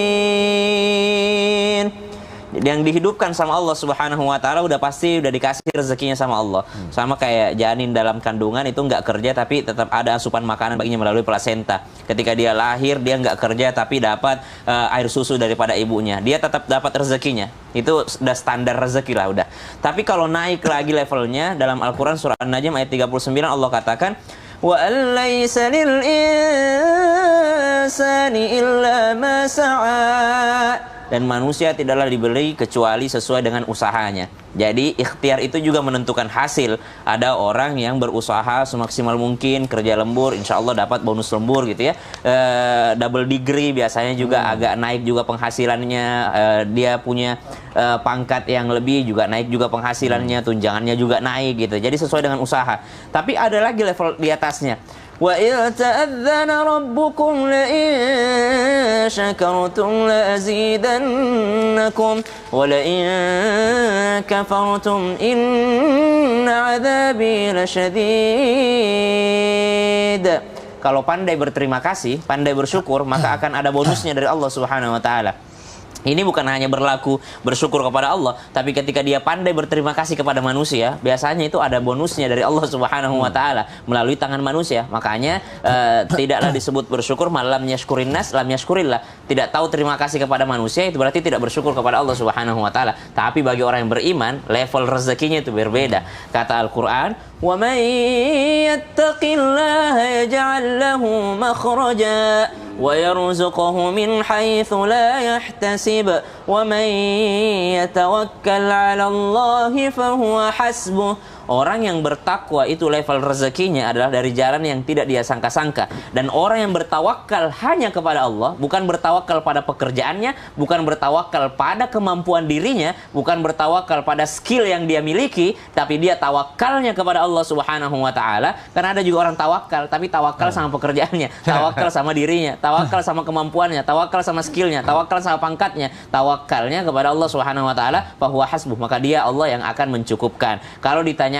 Yang dihidupkan sama Allah Subhanahu wa taala udah pasti udah dikasih rezekinya sama Allah. Sama kayak janin dalam kandungan itu nggak kerja tapi tetap ada asupan makanan baginya melalui plasenta. Ketika dia lahir dia nggak kerja tapi dapat air susu daripada ibunya. Dia tetap dapat rezekinya. Itu udah standar rezeki lah udah. Tapi kalau naik lagi levelnya dalam Al-Qur'an surah An-Najm ayat 39 Allah katakan wa allaysa lil insani illa ma sa'a. Dan manusia tidaklah diberi kecuali sesuai dengan usahanya. Jadi ikhtiar itu juga menentukan hasil. Ada orang yang berusaha semaksimal mungkin, kerja lembur, insya Allah dapat bonus lembur gitu ya. Double degree biasanya juga agak naik juga penghasilannya. Dia punya pangkat yang lebih juga naik juga penghasilannya, tunjangannya juga naik gitu. Jadi sesuai dengan usaha. Tapi ada lagi level di atasnya. Wa il ta'adzana rabbukum la in syakartum la azidannakum wa la in kafartum inna 'adzabi lasyadid. kalau pandai berterima kasih, pandai bersyukur, maka akan ada bonusnya dari Allah Subhanahu wa taala. Ini bukan hanya berlaku bersyukur kepada Allah, tapi ketika dia pandai berterima kasih kepada manusia, biasanya itu ada bonusnya dari Allah Subhanahu wa taala melalui tangan manusia. Makanya tidaklah disebut bersyukur malam yashkurin nas lam yashkurillah. Tidak tahu terima kasih kepada manusia itu berarti tidak bersyukur kepada Allah Subhanahu wa taala. Tapi bagi orang yang beriman, level rezekinya itu berbeda. Kata Al-Qur'an, "Wa may yattaqillaha yaj'al lahu makhraja wa yarzuqhu min haitsu la yahtasib wa man yatawakkal 'ala Allahi fa huwa hasbuh." Orang yang bertakwa itu level rezekinya adalah dari jalan yang tidak dia sangka-sangka. Dan orang yang bertawakal hanya kepada Allah, bukan bertawakal pada pekerjaannya, bukan bertawakal pada kemampuan dirinya, bukan bertawakal pada skill yang dia miliki, tapi dia tawakalnya kepada Allah Subhanahu wa taala. Karena ada juga orang tawakal, tapi tawakal sama pekerjaannya, tawakal sama dirinya, tawakal sama kemampuannya, tawakal sama skillnya, tawakal sama pangkatnya, tawakalnya kepada Allah Subhanahu wa taala, fa huwa hasbuh, maka dia Allah yang akan mencukupkan. Kalau ditanya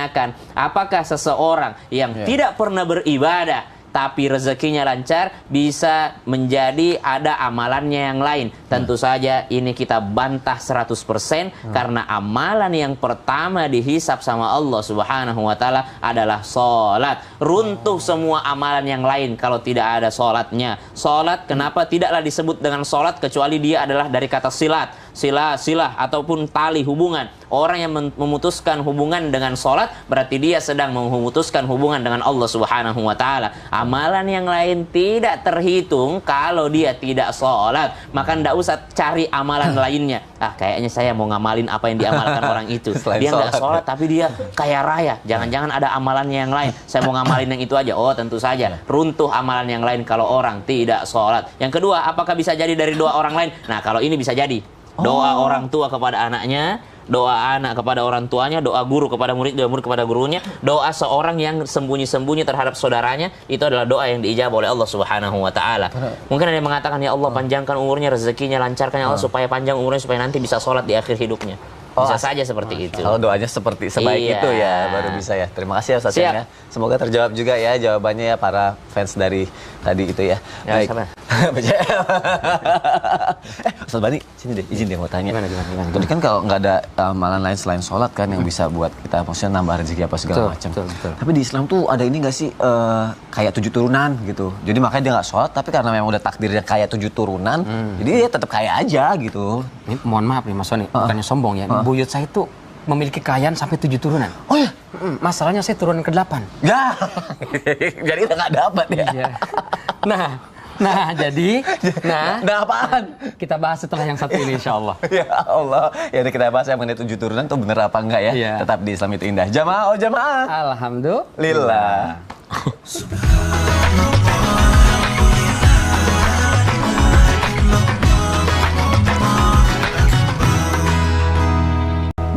apakah seseorang yang tidak pernah beribadah tapi rezekinya lancar bisa menjadi ada amalannya yang lain? Tentu saja ini kita bantah 100% karena amalan yang pertama dihisap sama Allah Subhanahu wa taala adalah salat. Runtuh semua amalan yang lain kalau tidak ada salatnya. Salat kenapa tidaklah disebut dengan salat kecuali dia adalah dari kata silat. Silah ataupun tali hubungan. Orang yang memutuskan hubungan dengan salat berarti dia sedang memutuskan hubungan dengan Allah Subhanahu wa taala. Amalan yang lain tidak terhitung kalau dia tidak salat. Maka tidak usah cari amalan lainnya. Kayaknya saya mau ngamalin apa yang diamalkan orang itu. Dia nggak salat tapi dia kaya raya. Jangan-jangan ada amalannya yang lain. Saya mau ngamalin yang itu aja. Oh, tentu saja runtuh amalan yang lain kalau orang tidak salat. Yang kedua, apakah bisa jadi dari doa orang lain? Nah, kalau ini bisa jadi. Doa orang tua kepada anaknya, doa anak kepada orang tuanya, doa guru kepada murid, doa murid kepada gurunya, doa seorang yang sembunyi-sembunyi terhadap saudaranya, itu adalah doa yang diijabah oleh Allah Subhanahu wa taala. Mungkin ada yang mengatakan, ya Allah panjangkan umurnya, rezekinya lancarkan ya Allah supaya panjang umurnya supaya nanti bisa sholat di akhir hidupnya. Bisa saja seperti itu. Kalau doanya seperti sebaik itu ya baru bisa ya. Terima kasih ya Ustaz ya. Semoga terjawab juga ya jawabannya ya para fans dari tadi itu ya. Baik. Ustaz Bani, sini deh, izin deh mau tanya. Gimana? Tadi kan kalau nggak ada amalan lain selain sholat kan yang bisa buat kita maksudnya nambah rezeki apa segala macam. Tapi di Islam tuh ada ini nggak sih kayak 7 turunan gitu. Jadi makanya dia nggak sholat tapi karena memang udah takdirnya kayak 7 turunan, jadi dia tetap kaya aja gitu. Ini mohon maaf nih Mas Sony, bukannya sombong ya. Buyut saya itu memiliki kekayaan sampai 7 turunan. Oh ya? Masalahnya saya turun ke-8. Ya. Jadi udah nggak dapat ya. Iya. Nah, apaan? Kita bahas setelah yang satu ini insyaallah. Ya Allah. Ya udah kita bahas yang mengenai 7 turunan tuh bener apa enggak ya? Iya. Tetap di Islam itu indah. Jamaah, oh jamaah. Alhamdulillah.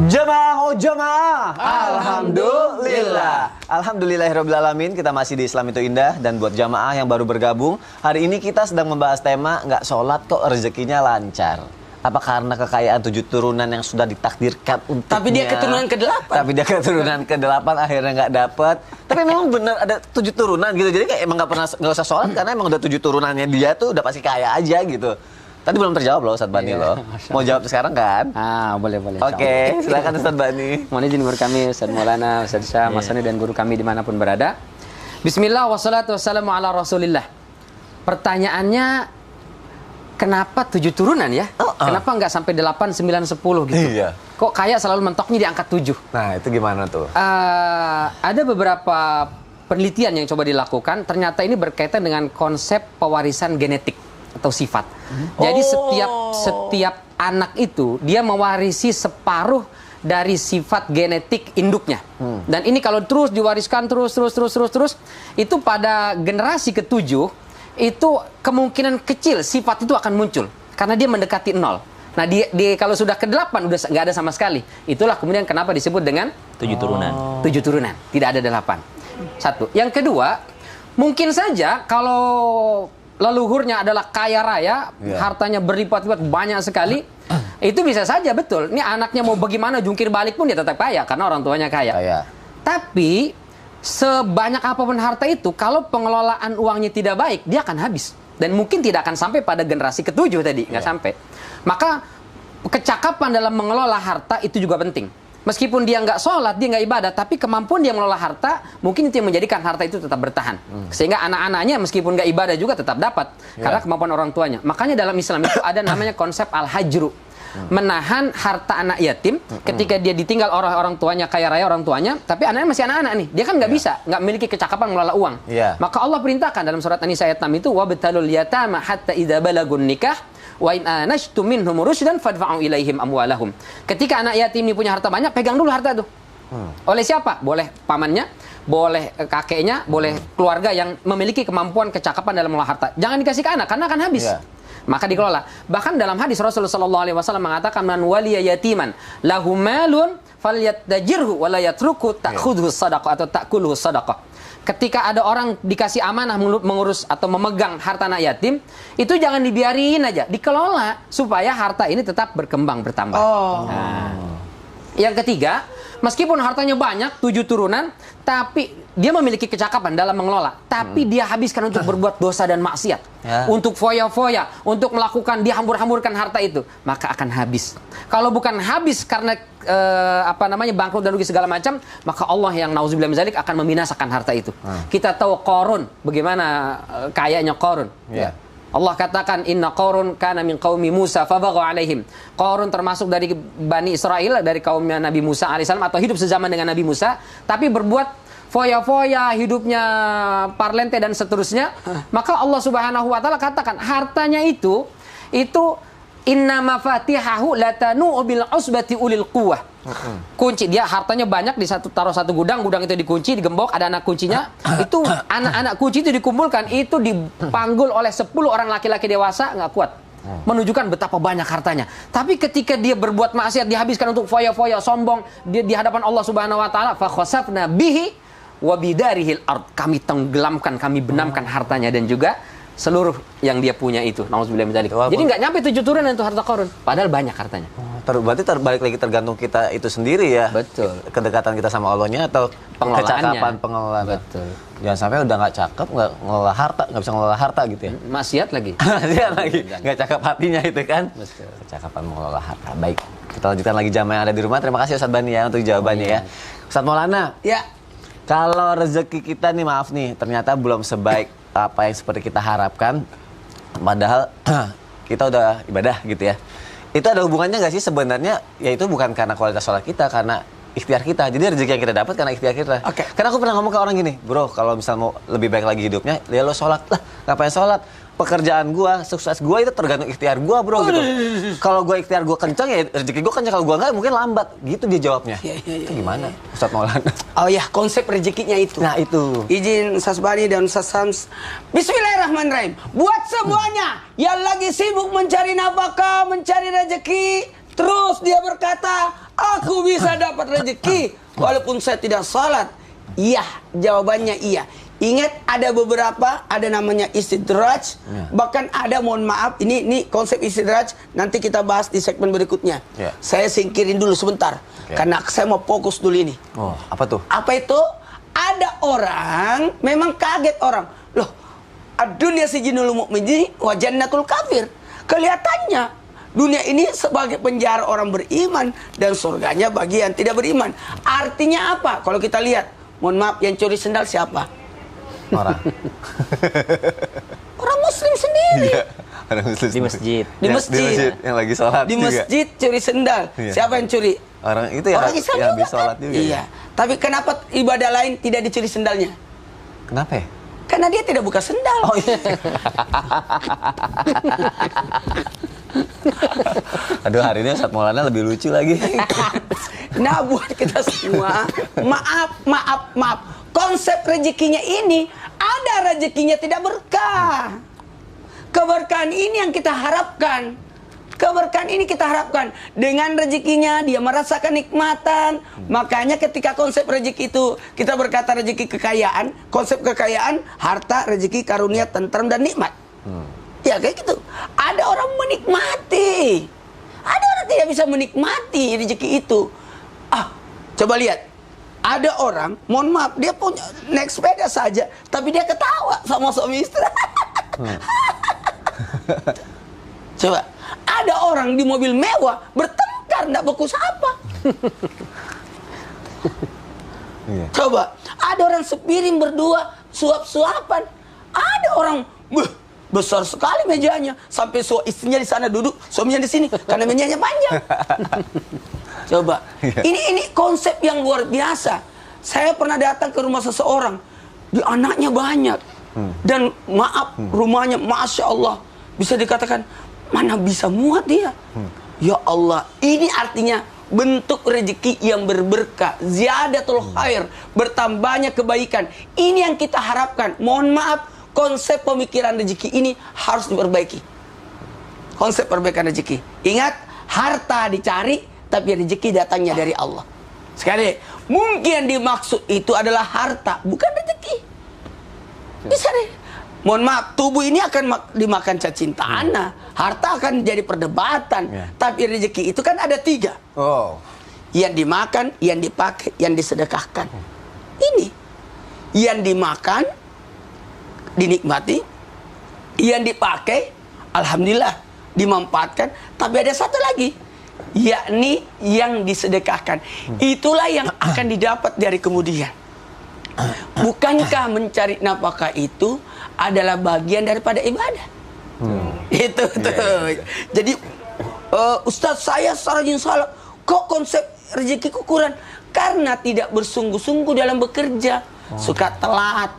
Jamaah, oh jamaah. Alhamdulillah. Alhamdulillahirrabbilalamin. Kita masih di Islam itu indah. Dan buat jamaah yang baru bergabung, hari ini kita sedang membahas tema nggak sholat kok rezekinya lancar. Apa karena kekayaan 7 turunan yang sudah ditakdirkan untuknya? Tapi dia keturunan ke-8. Tapi dia keturunan ke-8 akhirnya nggak dapat. Tapi memang benar ada 7 turunan gitu. Jadi kayak emang nggak usah sholat karena emang udah 7 turunannya dia tuh udah pasti kaya aja gitu. Tadi belum terjawab loh Ustaz Bani loh. Mau jawab sekarang kan? Boleh. Oke, silakan Ustaz Bani. Mohon izin guru kami Ustaz Maulana, Ustaz Syah, Mas Sony dan guru kami dimanapun berada. Bismillah wassalatu wassalamu ala Rasulillah. Pertanyaannya, kenapa 7 turunan ya? Kenapa nggak sampai 8, 9, 10 gitu? Iya. Kok kaya selalu mentoknya di angka 7? Nah, itu gimana tuh? Ada beberapa penelitian yang coba dilakukan. Ternyata ini berkaitan dengan konsep pewarisan genetik atau sifat. Jadi setiap anak itu dia mewarisi separuh dari sifat genetik induknya. Dan ini kalau terus diwariskan terus itu pada generasi ke-7 itu kemungkinan kecil sifat itu akan muncul karena dia mendekati 0. Nah, kalau sudah ke-8 udah nggak ada sama sekali. Itulah kemudian kenapa disebut dengan 7 turunan. 7 turunan, tidak ada 8. Satu. Yang kedua, mungkin saja kalau leluhurnya adalah kaya raya, hartanya berlipat-lipat banyak sekali, itu bisa saja betul. Ini anaknya mau bagaimana jungkir balik pun dia tetap kaya karena orang tuanya kaya. Tapi sebanyak apapun harta itu, kalau pengelolaan uangnya tidak baik, dia akan habis. Dan mungkin tidak akan sampai pada generasi ke-7 tadi, nggak sampai. Maka kecakapan dalam mengelola harta itu juga penting. Meskipun dia nggak sholat, dia nggak ibadah, tapi kemampuan dia mengelola harta, mungkin itu yang menjadikan harta itu tetap bertahan. Sehingga anak-anaknya meskipun nggak ibadah juga tetap dapat, karena kemampuan orang tuanya. Makanya dalam Islam itu ada namanya konsep al-hajru. Menahan harta anak yatim ketika dia ditinggal orang tuanya, kaya raya orang tuanya, tapi anaknya masih anak-anak nih. Dia kan nggak bisa, nggak memiliki kecakapan mengelola uang. Maka Allah perintahkan dalam surat An-Nisa ayat 6 itu, wabtalul yatama hatta idza balagun nikah wa in anashtum minhum rusydan fadfa'u ilaihim amwalahum. Ketika anak yatim ini punya harta banyak, pegang dulu harta itu. Oleh siapa? Boleh pamannya, boleh kakeknya, boleh keluarga yang memiliki kemampuan kecakapan dalam mengelola harta. Jangan dikasih ke anak karena akan habis. Maka dikelola. Bahkan dalam hadis Rasulullah sallallahu alaihi wasallam mengatakan, man waliya yatiman lahu malun falyattajirhu wa la yatruku ta'khudhu shadaqah atau ta'kuluhu shadaqah. Ketika ada orang dikasih amanah mengurus atau memegang harta anak yatim, itu jangan dibiarin aja, dikelola supaya harta ini tetap berkembang, bertambah. Yang ketiga, meskipun hartanya banyak, 7 turunan, tapi dia memiliki kecakapan dalam mengelola, tapi dia habiskan untuk berbuat dosa dan maksiat, untuk foya-foya, untuk melakukan, dia hambur-hamburkan harta itu, maka akan habis. Kalau bukan habis karena bangkrut dan rugi segala macam, maka Allah yang nauzubillah min zalik akan membinasakan harta itu. Kita tahu Qarun, bagaimana kayanya Qarun. Allah katakan, inna Qarun kana min qaumi Musa fabagha alaihim. Qarun termasuk dari Bani Israel, dari kaumnya Nabi Musa alaihissalam, atau hidup sezaman dengan Nabi Musa, tapi berbuat foya-foya, hidupnya parlente dan seterusnya. Maka Allah Subhanahu wa taala katakan, hartanya itu inna mafatihahu latanu bil usbati ulil quwwah. Kunci dia, hartanya banyak, taruh satu gudang itu dikunci, digembok, ada anak kuncinya. Itu anak-anak kunci itu dikumpulkan, itu dipanggul oleh 10 orang laki-laki dewasa, nggak kuat. Menunjukkan betapa banyak hartanya. Tapi ketika dia berbuat maksiat, dihabiskan untuk foya-foya, sombong, dia di hadapan Allah Subhanahu wa taala, fa khasafna bihi wa bidarihil ard. Kami tenggelamkan, kami benamkan hartanya dan juga seluruh yang dia punya itu. Nauzubillah min dzalik. Jadi nggak nyampe 7 turunan itu harta Qarun, padahal banyak hartanya. Berarti terbalik lagi, tergantung kita itu sendiri ya. Betul. Kedekatan kita sama Allahnya atau kecakapan pengelolaan. Betul. Jangan sampai udah nggak cakep, nggak ngelola harta, nggak bisa ngelola harta gitu ya. Maksiat lagi. Maksiat lagi. Nggak cakep hatinya itu kan. Betul. Kecakapan mengelola harta. Baik. Kita lanjutkan lagi jamaah yang ada di rumah. Terima kasih Ustaz Bani ya untuk jawabannya ya. Ustaz Maulana. Ya. Kalau rezeki kita nih, maaf nih, ternyata belum sebaik apa yang seperti kita harapkan, padahal kita udah ibadah gitu ya. Itu ada hubungannya nggak sih sebenarnya? Ya itu bukan karena kualitas sholat kita, karena ikhtiar kita. Jadi rezeki yang kita dapat karena ikhtiar kita. Karena aku pernah ngomong ke orang gini, bro, kalau misal mau lebih baik lagi hidupnya, ya lo sholat lah. Ngapain sholat? Pekerjaan gua, sukses gua itu tergantung ikhtiar gua, bro, gitu. Kalau gua ikhtiar gua kencang, ya rezeki gua kencang. Kalau gua nggak, mungkin lambat. Gitu dia jawabnya. Itu gimana, Ustaz Maulana? Oh ya, konsep rezekinya itu. Nah itu. Izin Ustaz Bani dan Ustaz Sams. Bismillahirrahmanirrahim. Buat semuanya yang lagi sibuk mencari nafkah, mencari rezeki, terus dia berkata, aku bisa dapat rezeki walaupun saya tidak salat. Iya, jawabannya iya. Ingat, ada beberapa, ada namanya istidraj, bahkan ada, mohon maaf, ini konsep istidraj nanti kita bahas di segmen berikutnya. Saya singkirin dulu sebentar, karena saya mau fokus dulu ini. Oh, apa tuh? Apa itu? Ada orang, memang kaget orang, loh, ad-dunya sijinul mu'min wa jannatul kafir. Kelihatannya dunia ini sebagai penjara orang beriman dan surganya bagi yang tidak beriman. Artinya apa? Kalau kita lihat, mohon maaf, yang curi sendal siapa? Orang Muslim sendiri. Orang Muslim Di masjid. Di masjid. Yang lagi sholat Di juga. masjid curi sendal. Siapa yang curi? Orang itu ya, Orang Islam yang juga habis kan? sholat juga. Iya. Tapi kenapa ibadah lain tidak dicuri sendalnya? Kenapa ya? Karena dia tidak buka sendal. Oh iya. Aduh, hari ini Ustaz Maulana lebih lucu lagi. Nah, buat kita semua, maaf. Konsep rezekinya ini, ada rezekinya tidak berkah. Keberkahan ini yang kita harapkan. Keberkahan ini kita harapkan. Dengan rezekinya dia merasakan nikmatan. Makanya ketika konsep rezeki itu, kita berkata rezeki kekayaan, konsep kekayaan, harta, rezeki, karunia, tenteram, dan nikmat. Ya kayak gitu. Ada orang menikmati. Ada orang tidak bisa menikmati rezeki itu. Coba lihat. Ada orang, mohon maaf, dia punya naik sepeda saja, tapi dia ketawa sama suami istri. Coba, ada orang di mobil mewah bertengkar, nggak bekus apa. Coba, ada orang sepiring berdua suap-suapan. Ada orang besar sekali mejanya, sampai istrinya di sana duduk, suaminya di sini karena mejanya panjang. Coba, ini konsep yang luar biasa. Saya pernah datang ke rumah seseorang, di anaknya banyak, dan maaf rumahnya, masya Allah, bisa dikatakan mana bisa muat dia. Ya Allah, ini artinya bentuk rezeki yang berberkah, ziyadatul khair, bertambahnya kebaikan. Ini yang kita harapkan. Mohon maaf, konsep pemikiran rezeki ini harus diperbaiki. Konsep perbaikan rezeki. Ingat, harta dicari, tapi rezeki datangnya dari Allah. Sekali, mungkin yang dimaksud itu adalah harta, bukan rezeki. Bisa deh. Mohon maaf, tubuh ini akan dimakan cacing tanah, harta akan jadi perdebatan. Tapi rezeki itu kan ada 3. Yang dimakan, yang dipakai, yang disedekahkan. Ini yang dimakan, dinikmati, yang dipakai, alhamdulillah, dimanfaatkan. Tapi ada satu lagi, yakni yang disedekahkan. Itulah yang akan didapat dari kemudian. Bukankah mencari nafkah itu adalah bagian daripada ibadah? Itu tuh. Jadi Ustadz, saya rajin salat, kok konsep rezekiku kurang? Karena tidak bersungguh-sungguh dalam bekerja. Suka telat,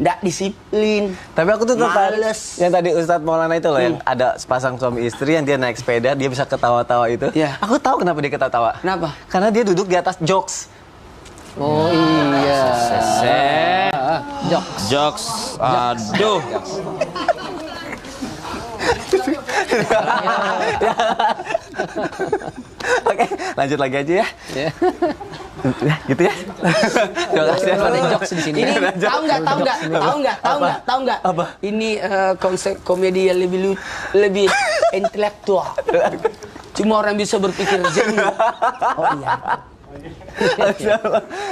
nggak disiplin. Tapi aku tuh tertarik males. yang tadi Ustadz Maulana itu loh, yang ada sepasang suami istri yang dia naik sepeda, dia bisa ketawa-tawa itu. Aku tahu kenapa dia ketawa. Kenapa? Karena dia duduk di atas jokes. Oh iya. Jokes. Aduh. Oke, lanjut lagi aja ya. Gitu ya. Terima kasih. Ada jokes di sini. Ini tahu nggak? Apa? Ini konsep komedi yang lebih intelektual. Cuma orang bisa berpikir jernih. Oh iya.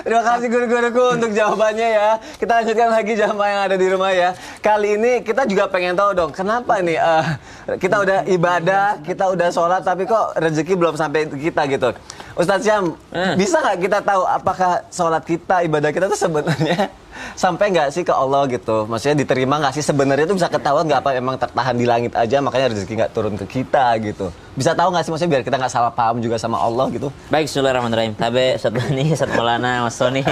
Terima kasih guru-guruku untuk jawabannya ya. Kita lanjutkan lagi jamaah yang ada di rumah ya. Kali ini kita juga pengen tahu dong, kenapa nih kita udah ibadah, kita udah sholat, tapi kok rezeki belum sampai kita gitu. Ustadz Syam, bisa nggak kita tahu apakah sholat kita, ibadah kita tuh sebenarnya sampai nggak sih ke Allah gitu? Maksudnya diterima nggak sih? Sebenarnya itu bisa ketahuan nggak apa emang tertahan di langit aja, makanya rezeki nggak turun ke kita gitu? Bisa tahu nggak sih, maksudnya biar kita nggak salah paham juga sama Allah gitu? Baik, bismillahirrahmanirrahim. Tabe, Ustadz Bani, Ustadz Maulana, Mas Soni,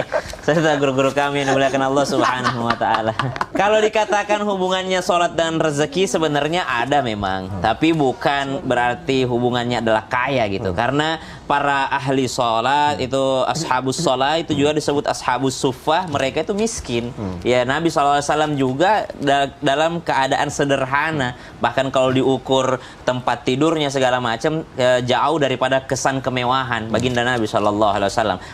serta guru-guru kami yang dimuliakan Allah Subhanahu wa Ta'ala. Kalau dikatakan hubungannya sholat dan rezeki, sebenarnya ada memang, tapi bukan berarti hubungannya adalah kaya gitu. Karena para ahli sholat itu ashabus sholat, itu juga disebut ashabus suffah, mereka itu miskin. Ya, Nabi SAW juga dalam keadaan sederhana, bahkan kalau diukur tempat tidurnya segala macam jauh daripada kesan kemewahan baginda Nabi SAW.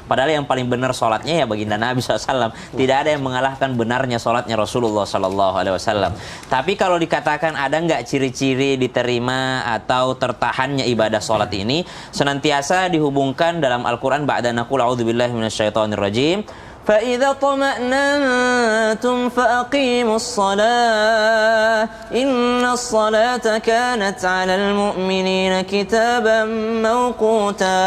Padahal yang paling benar sholatnya ya baginda Nabi SAW. Tidak ada yang mengalahkan benarnya sholatnya Rasulullah SAW. Tapi kalau dikatakan ada nggak ciri-ciri diterima atau tertahannya ibadah sholat ini, senantiasa dihubungkan dalam Al-Quran ba'da naqul a'udzubillahi minasyaitonirrajim. فَإِذَا طَمَأْنَنْتُمْ فَأَقِيمُوا الصَّلَاةَ إِنَّ الصَّلَاةَ كَانَتْ عَلَى الْمُؤْمِنِينَ كِتَابًا مَوْقُوتًا.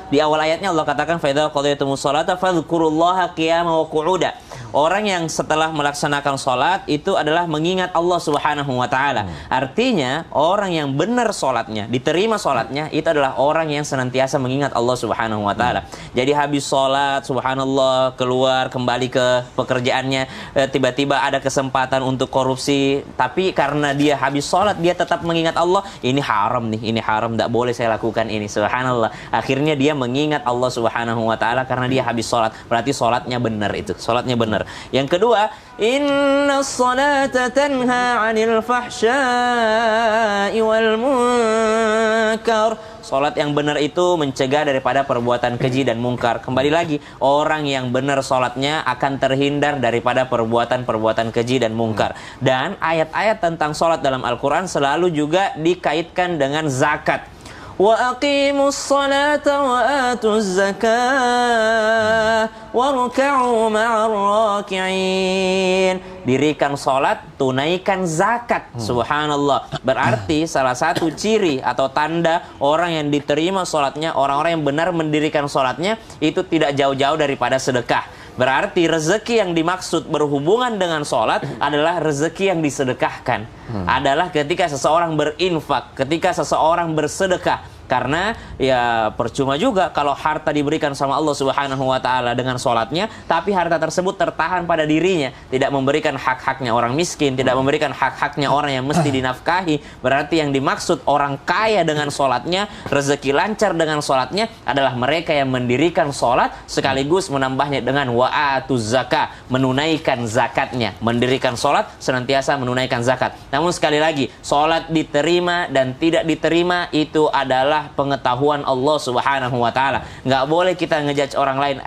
Di awal ayatnya Allah katakan فَإِذَا قَضَيْتُمُ الصَّلَاةَ فَاذْكُرُوا اللَّهَ قِيَامًا وَقُعُودًا. Orang yang setelah melaksanakan sholat itu adalah mengingat Allah Subhanahu wa Ta'ala. Artinya orang yang benar sholatnya, diterima sholatnya, itu adalah orang yang senantiasa mengingat Allah Subhanahu wa Ta'ala. Jadi habis sholat, subhanallah, keluar kembali ke pekerjaannya, tiba-tiba ada kesempatan untuk korupsi, tapi karena dia habis sholat dia tetap mengingat Allah. Ini haram nih, ini haram, tidak boleh saya lakukan ini, subhanallah. Akhirnya dia mengingat Allah Subhanahu wa Ta'ala karena dia habis sholat. Berarti sholatnya benar, itu sholatnya benar. Yang kedua, inna sholata tanha 'anil fahsya'i wal munkar. Sholat yang benar itu mencegah daripada perbuatan keji dan mungkar. Kembali lagi, orang yang benar sholatnya akan terhindar daripada perbuatan-perbuatan keji dan mungkar. Dan ayat-ayat tentang sholat dalam Al-Quran selalu juga dikaitkan dengan zakat. Wa aqimus salata wa atuz zakah warka'u ma'ar raki'in. Dirikan salat, tunaikan zakat. Subhanallah. Berarti salah satu ciri atau tanda orang yang diterima salatnya, orang-orang yang benar mendirikan salatnya itu tidak jauh-jauh daripada sedekah. Berarti rezeki yang dimaksud berhubungan dengan sholat adalah rezeki yang disedekahkan. Adalah ketika seseorang berinfak, ketika seseorang bersedekah. Karena ya percuma juga kalau harta diberikan sama Allah Subhanahu wa taala dengan sholatnya, tapi harta tersebut tertahan pada dirinya, tidak memberikan hak-haknya orang miskin, tidak memberikan hak-haknya orang yang mesti dinafkahi. Berarti yang dimaksud orang kaya dengan sholatnya, rezeki lancar dengan sholatnya adalah mereka yang mendirikan sholat sekaligus menambahnya dengan wa'atuz zakah, menunaikan zakatnya. Mendirikan sholat senantiasa menunaikan zakat. Namun sekali lagi, sholat diterima dan tidak diterima itu adalah pengetahuan Allah Subhanahu wa taala. Nggak boleh kita ngejudge orang lain,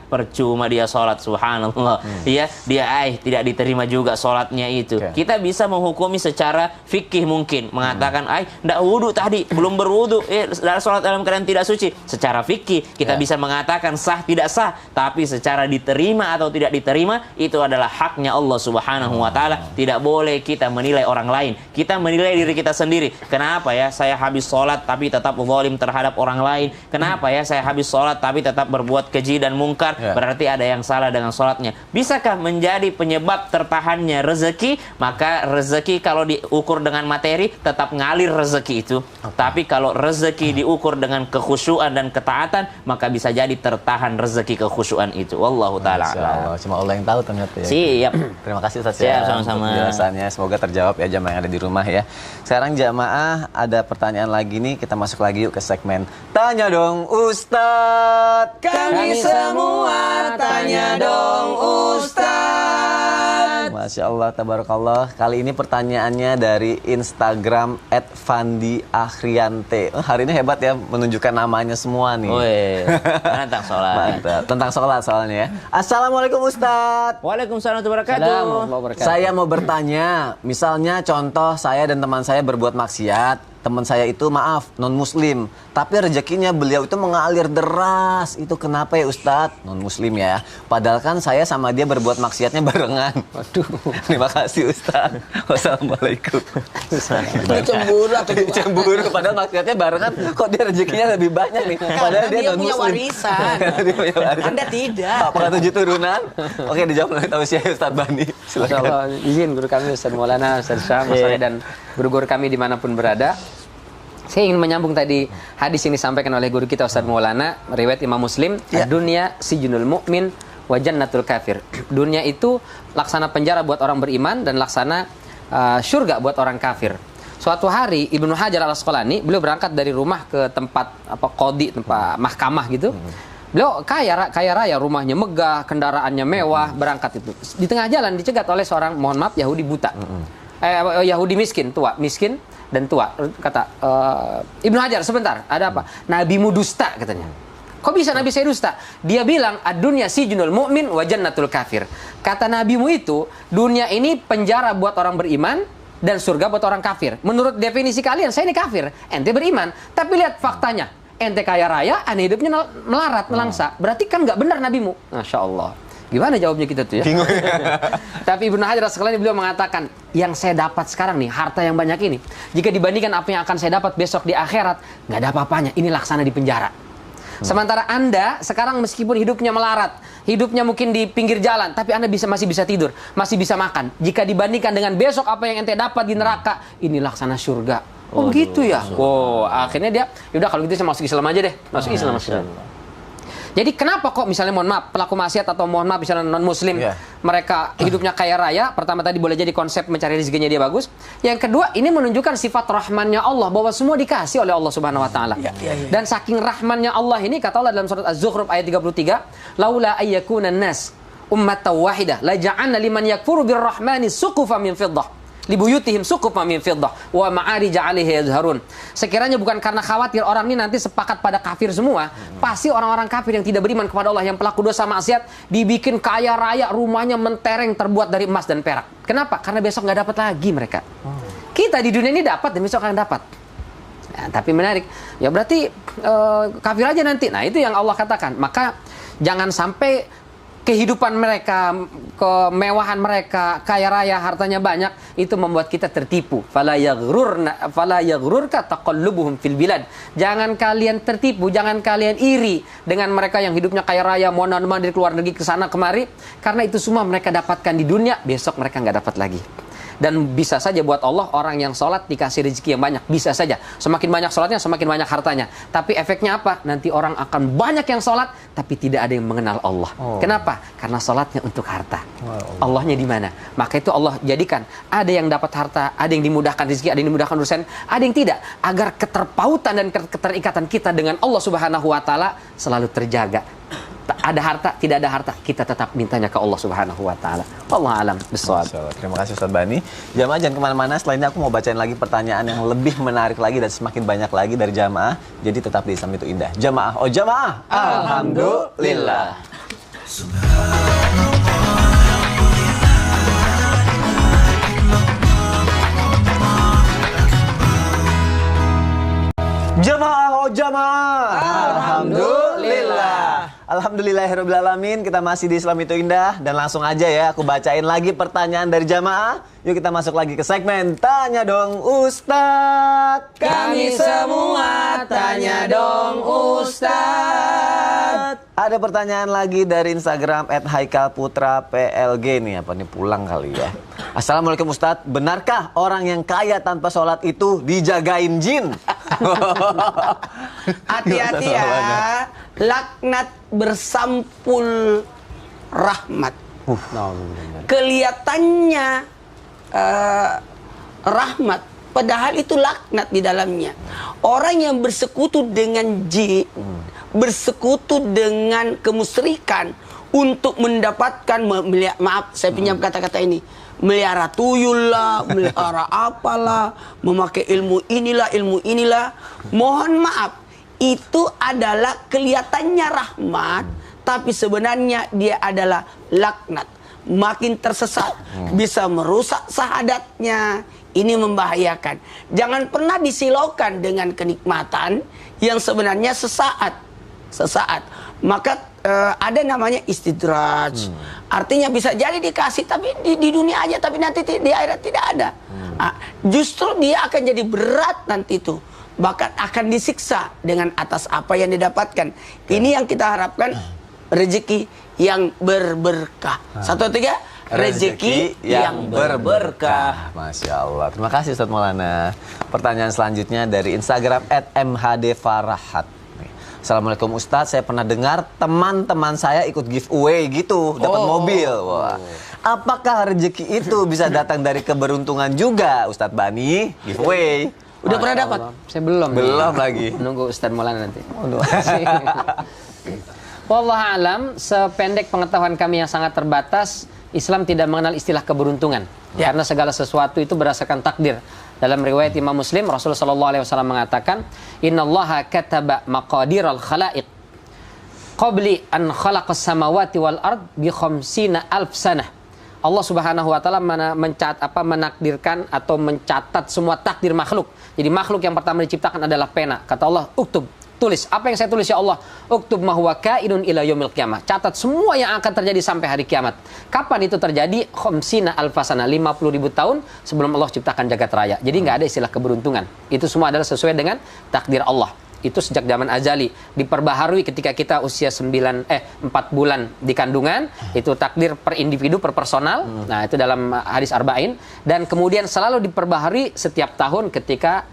percuma dia sholat, subhanallah. Ya, dia tidak diterima juga sholatnya itu. Kita bisa menghukumi secara fikih mungkin, mengatakan nggak wudu tadi, belum berwudu, sholat dalam keadaan tidak suci. Secara fikih kita bisa mengatakan sah tidak sah, tapi secara diterima atau tidak diterima itu adalah haknya Allah Subhanahu wa taala. Tidak boleh kita menilai orang lain. Kita menilai diri kita sendiri. Kenapa ya saya habis sholat tapi tetap zalim terhadap orang lain? Kenapa ya saya habis sholat tapi tetap berbuat keji dan mungkar? Berarti ada yang salah dengan sholatnya. Bisakah menjadi penyebab tertahannya rezeki? Maka rezeki kalau diukur dengan materi tetap ngalir rezeki itu. Tapi kalau rezeki diukur dengan kekhusyuan dan ketaatan, maka bisa jadi tertahan rezeki kekhusyuan itu. Wallahu taala. Cuma Allah yang tahu ternyata ya. Siap. Terima kasih Ustaz Siap, sama-sama. Penjelasannya semoga terjawab ya jamaah yang ada di rumah ya. Sekarang jamaah ada pertanyaan lagi nih, kita masuk lagi yuk ke segmen Tanya Dong Ustadz. Kami semua tanya dong Ustadz. Masya Allah, tabarakallah. Kali ini pertanyaannya dari Instagram @fandi_akhriante. Hari ini hebat ya, menunjukkan namanya semua nih. Tentang sholat. Mantap. Tentang sholat soalnya ya. Assalamualaikum Ustadz. Waalaikumsalam warahmatullahi wabarakatuh. Saya mau bertanya, misalnya contoh saya dan teman saya berbuat maksiat. Teman saya itu maaf non muslim, tapi rezekinya beliau itu mengalir deras. Itu kenapa ya Ustadz? Non muslim ya. Padahal kan saya sama dia berbuat maksiatnya barengan. Waduh. Terima kasih Ustadz. Wassalamualaikum. Cemburu atau gimana? Cemburu padahal maksiatnya barengan. Kok dia rezekinya lebih banyak nih? Padahal dia non punya muslim. warisan. Dia punya warisan. Anda tidak. Apakah 7 turunan? Oke, dijawab oleh tausiah Ustadz Bani. Silakan. Allah, izin guru kami Ustaz Maulana, Ustaz Syam, Mas Soleh, dan guru-guru kami dimanapun berada. Saya ingin menyambung tadi hadis ini disampaikan oleh guru kita Ustaz Maulana, riwayat Imam Muslim, dunia sijnul mu'min wa jannatul kafir. Dunia itu laksana penjara buat orang beriman dan laksana syurga buat orang kafir. Suatu hari Ibnu Hajar Al-Asqalani, beliau berangkat dari rumah ke tempat qadhi, tempat mahkamah gitu. Beliau kaya raya, rumahnya megah, kendaraannya mewah, berangkat itu. Di tengah jalan dicegat oleh seorang, mohon maaf, Yahudi buta. Yahudi miskin dan tua. Kata Ibnu Hajar, sebentar, ada apa? Nabimu dusta katanya. Kok bisa Nabi saya dusta? Dia bilang ad-dunya sijnul mu'min wa jannatul kafir. Kata nabimu itu, dunia ini penjara buat orang beriman dan surga buat orang kafir. Menurut definisi kalian, saya ini kafir, ente beriman. Tapi lihat faktanya, ente kaya raya, ane hidupnya melarat, melangsa. Berarti kan nggak benar nabimu. Masya Allah. Gimana jawabnya kita tuh ya? Bingung. Tapi Ibnu Hajar Al-Asqalani beliau mengatakan, yang saya dapat sekarang nih, harta yang banyak ini, jika dibandingkan apa yang akan saya dapat besok di akhirat, nggak ada apa-apanya. Ini laksana di penjara. Sementara Anda sekarang meskipun hidupnya melarat, hidupnya mungkin di pinggir jalan, tapi Anda masih bisa tidur, masih bisa makan. Jika dibandingkan dengan besok apa yang ente dapat di neraka, ini laksana surga. Oh gitu ya? Oh, akhirnya dia, yaudah kalau gitu saya masuk Islam aja deh. Masuk Islam. Jadi kenapa kok misalnya mohon maaf pelaku maksiat atau mohon maaf misalnya non muslim mereka hidupnya kaya raya, pertama tadi boleh jadi konsep mencari rezekinya dia bagus. Yang kedua ini menunjukkan sifat rahmannya Allah bahwa semua dikasih oleh Allah Subhanahu wa taala. Dan saking rahmannya Allah ini kata Allah dalam surat Az-Zukhruf ayat 33, laula ayyakuna nas ummatan wahidah la ja'alna liman yakfuru birrahmani suqufan min fiddah libuyutihim suqufan min fiddah wa ma'arija 'alaiha yazharun. Sekiranya bukan karena khawatir orang ini nanti sepakat pada kafir semua, pasti orang-orang kafir yang tidak beriman kepada Allah, yang pelaku dosa maksiat, dibikin kaya raya, rumahnya mentereng terbuat dari emas dan perak. Kenapa? Karena besok nggak dapat lagi mereka. Kita di dunia ini dapat dan besok akan dapat. Nah, tapi menarik. Ya berarti kafir aja nanti. Nah, itu yang Allah katakan. Maka jangan sampai kehidupan mereka, kemewahan mereka, kaya raya, hartanya banyak, itu membuat kita tertipu. Fala yaghrurka taqallubuhum fil bilad. Jangan kalian tertipu, jangan kalian iri dengan mereka yang hidupnya kaya raya, mondar-mandir dari keluar negeri ke sana kemari, karena itu semua mereka dapatkan di dunia, besok mereka nggak dapat lagi. Dan bisa saja buat Allah orang yang sholat dikasih rezeki yang banyak. Bisa saja. Semakin banyak sholatnya, semakin banyak hartanya. Tapi efeknya apa? Nanti orang akan banyak yang sholat, tapi tidak ada yang mengenal Allah. Kenapa? Karena sholatnya untuk harta. Allahnya di mana? Maka itu Allah jadikan ada yang dapat harta, ada yang dimudahkan rezeki, ada yang dimudahkan urusan, ada yang tidak. Agar keterpautan dan keterikatan kita dengan Allah Subhanahu wa Ta'ala selalu terjaga. Ada harta, tidak ada harta, kita tetap mintanya ke Allah Subhanahu wa Ta'ala. Wallahu a'lam bishawab. Terima kasih Ustaz Bani. Jamaah jangan kemana-mana. Setelah ini aku mau bacain lagi pertanyaan yang lebih menarik lagi dan semakin banyak lagi dari jamaah. Jadi tetap di Islam itu indah. Jamaah, oh jamaah, alhamdulillah. Jamaah, oh jamaah, alhamdulillah. Alhamdulillahirrabbilalamin. Kita masih di Islam itu indah. Dan langsung aja ya, aku bacain lagi pertanyaan dari jamaah. Yuk kita masuk lagi ke segmen Tanya Dong Ustadz. Kami semua tanya dong Ustadz. Ada pertanyaan lagi dari Instagram @haikalputraplg nih. Apa nih, pulang kali ya. Assalamualaikum Ustadz. Benarkah orang yang kaya tanpa sholat itu dijagain jin? Hati-hati ya. Laknat bersampul rahmat. Kelihatannya rahmat, padahal itu laknat di dalamnya. Orang yang bersekutu dengan jin, bersekutu dengan kemusyrikan untuk mendapatkan, maaf saya pinjam kata-kata ini, melihara tuyul lah, melihara apalah, memakai ilmu inilah, mohon maaf, itu adalah kelihatannya rahmat, tapi sebenarnya dia adalah laknat. Makin tersesat, bisa merusak sahadatnya. Ini membahayakan. Jangan pernah disilaukan dengan kenikmatan yang sebenarnya sesaat. Maka ada namanya istidraj. Artinya bisa jadi dikasih tapi di dunia aja, tapi nanti di akhirat tidak ada. Justru dia akan jadi berat nanti itu. Bahkan akan disiksa dengan atas apa yang didapatkan. Ini yang kita harapkan, rezeki yang berberkah. 1, 2, 3, rezeki yang berberkah. Masya Allah. Terima kasih Ustadz Maulana. Pertanyaan selanjutnya dari Instagram @mhdfarahat. Assalamualaikum Ustadz, saya pernah dengar teman-teman saya ikut giveaway gitu, dapat mobil. Wah. Apakah rezeki itu bisa datang dari keberuntungan juga, Ustadz Bani? Giveaway. Udah pernah dapat? Saya belum. Belum lagi. Nunggu Ustadz Maulana nanti. Wallahu alam, sependek pengetahuan kami yang sangat terbatas, Islam tidak mengenal istilah keberuntungan. Karena segala sesuatu itu berdasarkan takdir. Dalam riwayat Imam Muslim, Rasulullah SAW mengatakan, Innallaha kataba maqadiral khalaiq qabli an khalaqas samawati wal ard bi 50,000 sanah. Allah Subhanahu wa Ta'ala menakdirkan atau mencatat semua takdir makhluk. Jadi makhluk yang pertama diciptakan adalah pena. Kata Allah, uktub, tulis. Apa yang saya tulis ya Allah? Uktub ma huwa kainun ila yaumil qiyamah. Catat semua yang akan terjadi sampai hari kiamat. Kapan itu terjadi? 50,000 sana, 50.000 tahun sebelum Allah ciptakan jagat raya. Jadi nggak ada istilah keberuntungan. Itu semua adalah sesuai dengan takdir Allah. Itu sejak zaman azali, diperbaharui ketika kita usia 4 bulan di kandungan, itu takdir per individu, per personal. Nah, itu dalam hadis arba'in, dan kemudian selalu diperbaharui setiap tahun ketika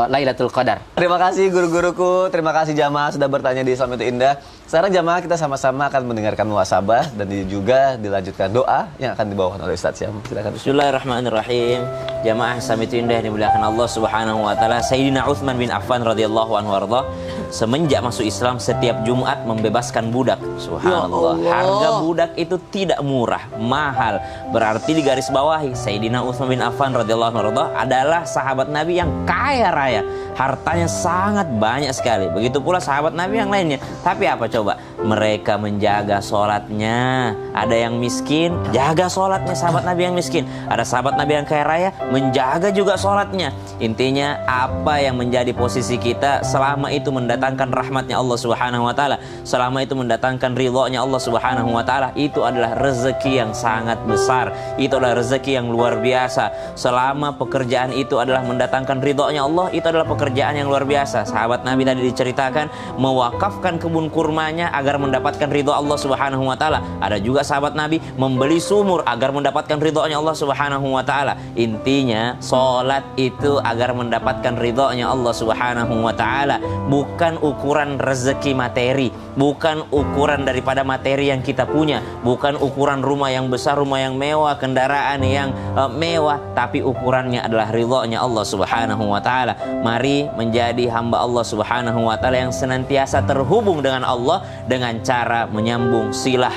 Lailatul Qadar. Terima kasih guru-guruku, terima kasih jamaah sudah bertanya di Islam itu indah. Sekarang jamaah kita sama-sama akan mendengarkan muhasabah dan juga dilanjutkan doa yang akan dibawakan oleh Ustaz Syam. Silakan. Bismillahirrahmanirrahim. Jamaah Islam itu indah dimuliakan Allah Subhanahu wa Ta'ala. Sayyidina Utsman bin Affan radhiyallahu anhu warḍah semenjak masuk Islam setiap Jumat membebaskan budak. Subhanallah. Ya Allah. Harga budak itu tidak murah, mahal. Berarti di garis bawahi Sayyidina Utsman bin Affan radhiyallahu anhu adalah sahabat Nabi yang kaya raya. Hartanya sangat banyak sekali. Begitu pula sahabat Nabi yang lainnya. Tapi apa coba? Mereka menjaga sholatnya. Ada yang miskin, jaga sholatnya sahabat Nabi yang miskin. Ada sahabat Nabi yang kaya raya, menjaga juga sholatnya. Intinya apa yang menjadi posisi kita selama itu mendatangkan rahmatnya Allah Subhanahu wa taala, selama itu mendatangkan ridhonya Allah Subhanahu wa taala, itu adalah rezeki yang sangat besar. Itu adalah rezeki yang luar biasa. Selama pekerjaan itu adalah mendatangkan ridhonya Allah, itu adalah pekerjaan yang luar biasa. Sahabat Nabi tadi diceritakan mewakafkan kebun kurmanya agar mendapatkan ridho Allah Subhanahu wa taala. Ada juga sahabat Nabi membeli sumur agar mendapatkan ridhonya Allah Subhanahu wa taala. Intinya salat itu agar mendapatkan ridhonya Allah Subhanahu wa taala, bukan ukuran rezeki materi, bukan ukuran daripada materi yang kita punya, bukan ukuran rumah yang besar, rumah yang mewah, kendaraan yang mewah, tapi ukurannya adalah ridhonya Allah Subhanahu wa taala. Mari menjadi hamba Allah Subhanahu wa taala yang senantiasa terhubung dengan Allah dengan cara menyambung silah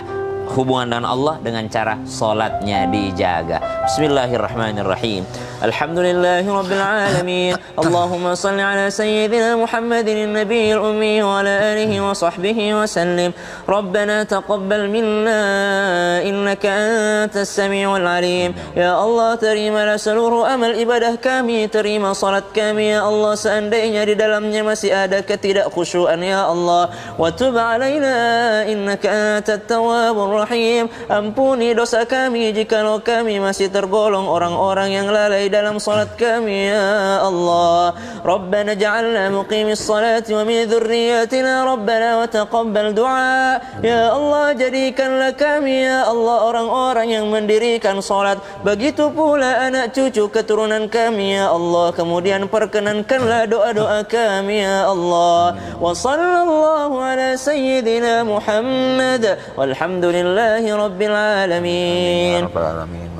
hubungan dengan Allah dengan cara salatnya dijaga. Bismillahirrahmanirrahim. Alhamdulillahirabbil alamin. Allahumma shalli ala sayyidina Muhammadin nabiyil ummi wa ala alihi wa sahbihi wa sallim. Rabbana taqabbal minna innaka antas samiul alim. Ya Allah, terimalah seluruh amal ibadah kami, terima salat kami ya Allah, seandainya di dalamnya masih ada ketidakkhusyuan ya Allah. Wa tub alaina innaka antat tawwabur rahim. Ampuni dosa kami jikalau kami masih tergolong orang-orang yang lalai dalam salat kami ya Allah. Rabbana ja'alna muqimis salati wa min dzurriyyatina rabbana wa taqabbal du'a. Ya Allah, jadikanlah kami ya Allah orang-orang yang mendirikan salat, begitu pula anak cucu keturunan kami ya Allah. Kemudian perkenankanlah doa-doa kami ya Allah. Wa sallallahu ala sayyidina Muhammad walhamdulillahi rabbil alamin.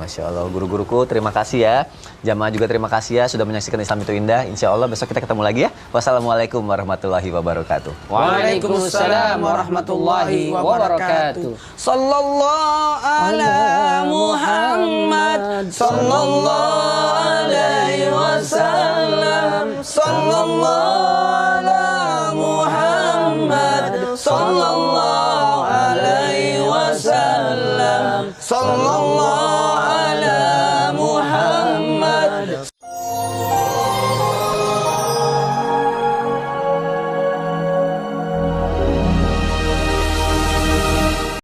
Masya Allah, guru-guruku terima kasih ya. Jamaah juga terima kasih ya sudah menyaksikan Islam itu Indah. Insya Allah besok kita ketemu lagi ya. Wassalamualaikum warahmatullahi wabarakatuh. Waalaikumsalam warahmatullahi wabarakatuh. Sallallahu ala Muhammad, sallallahu ala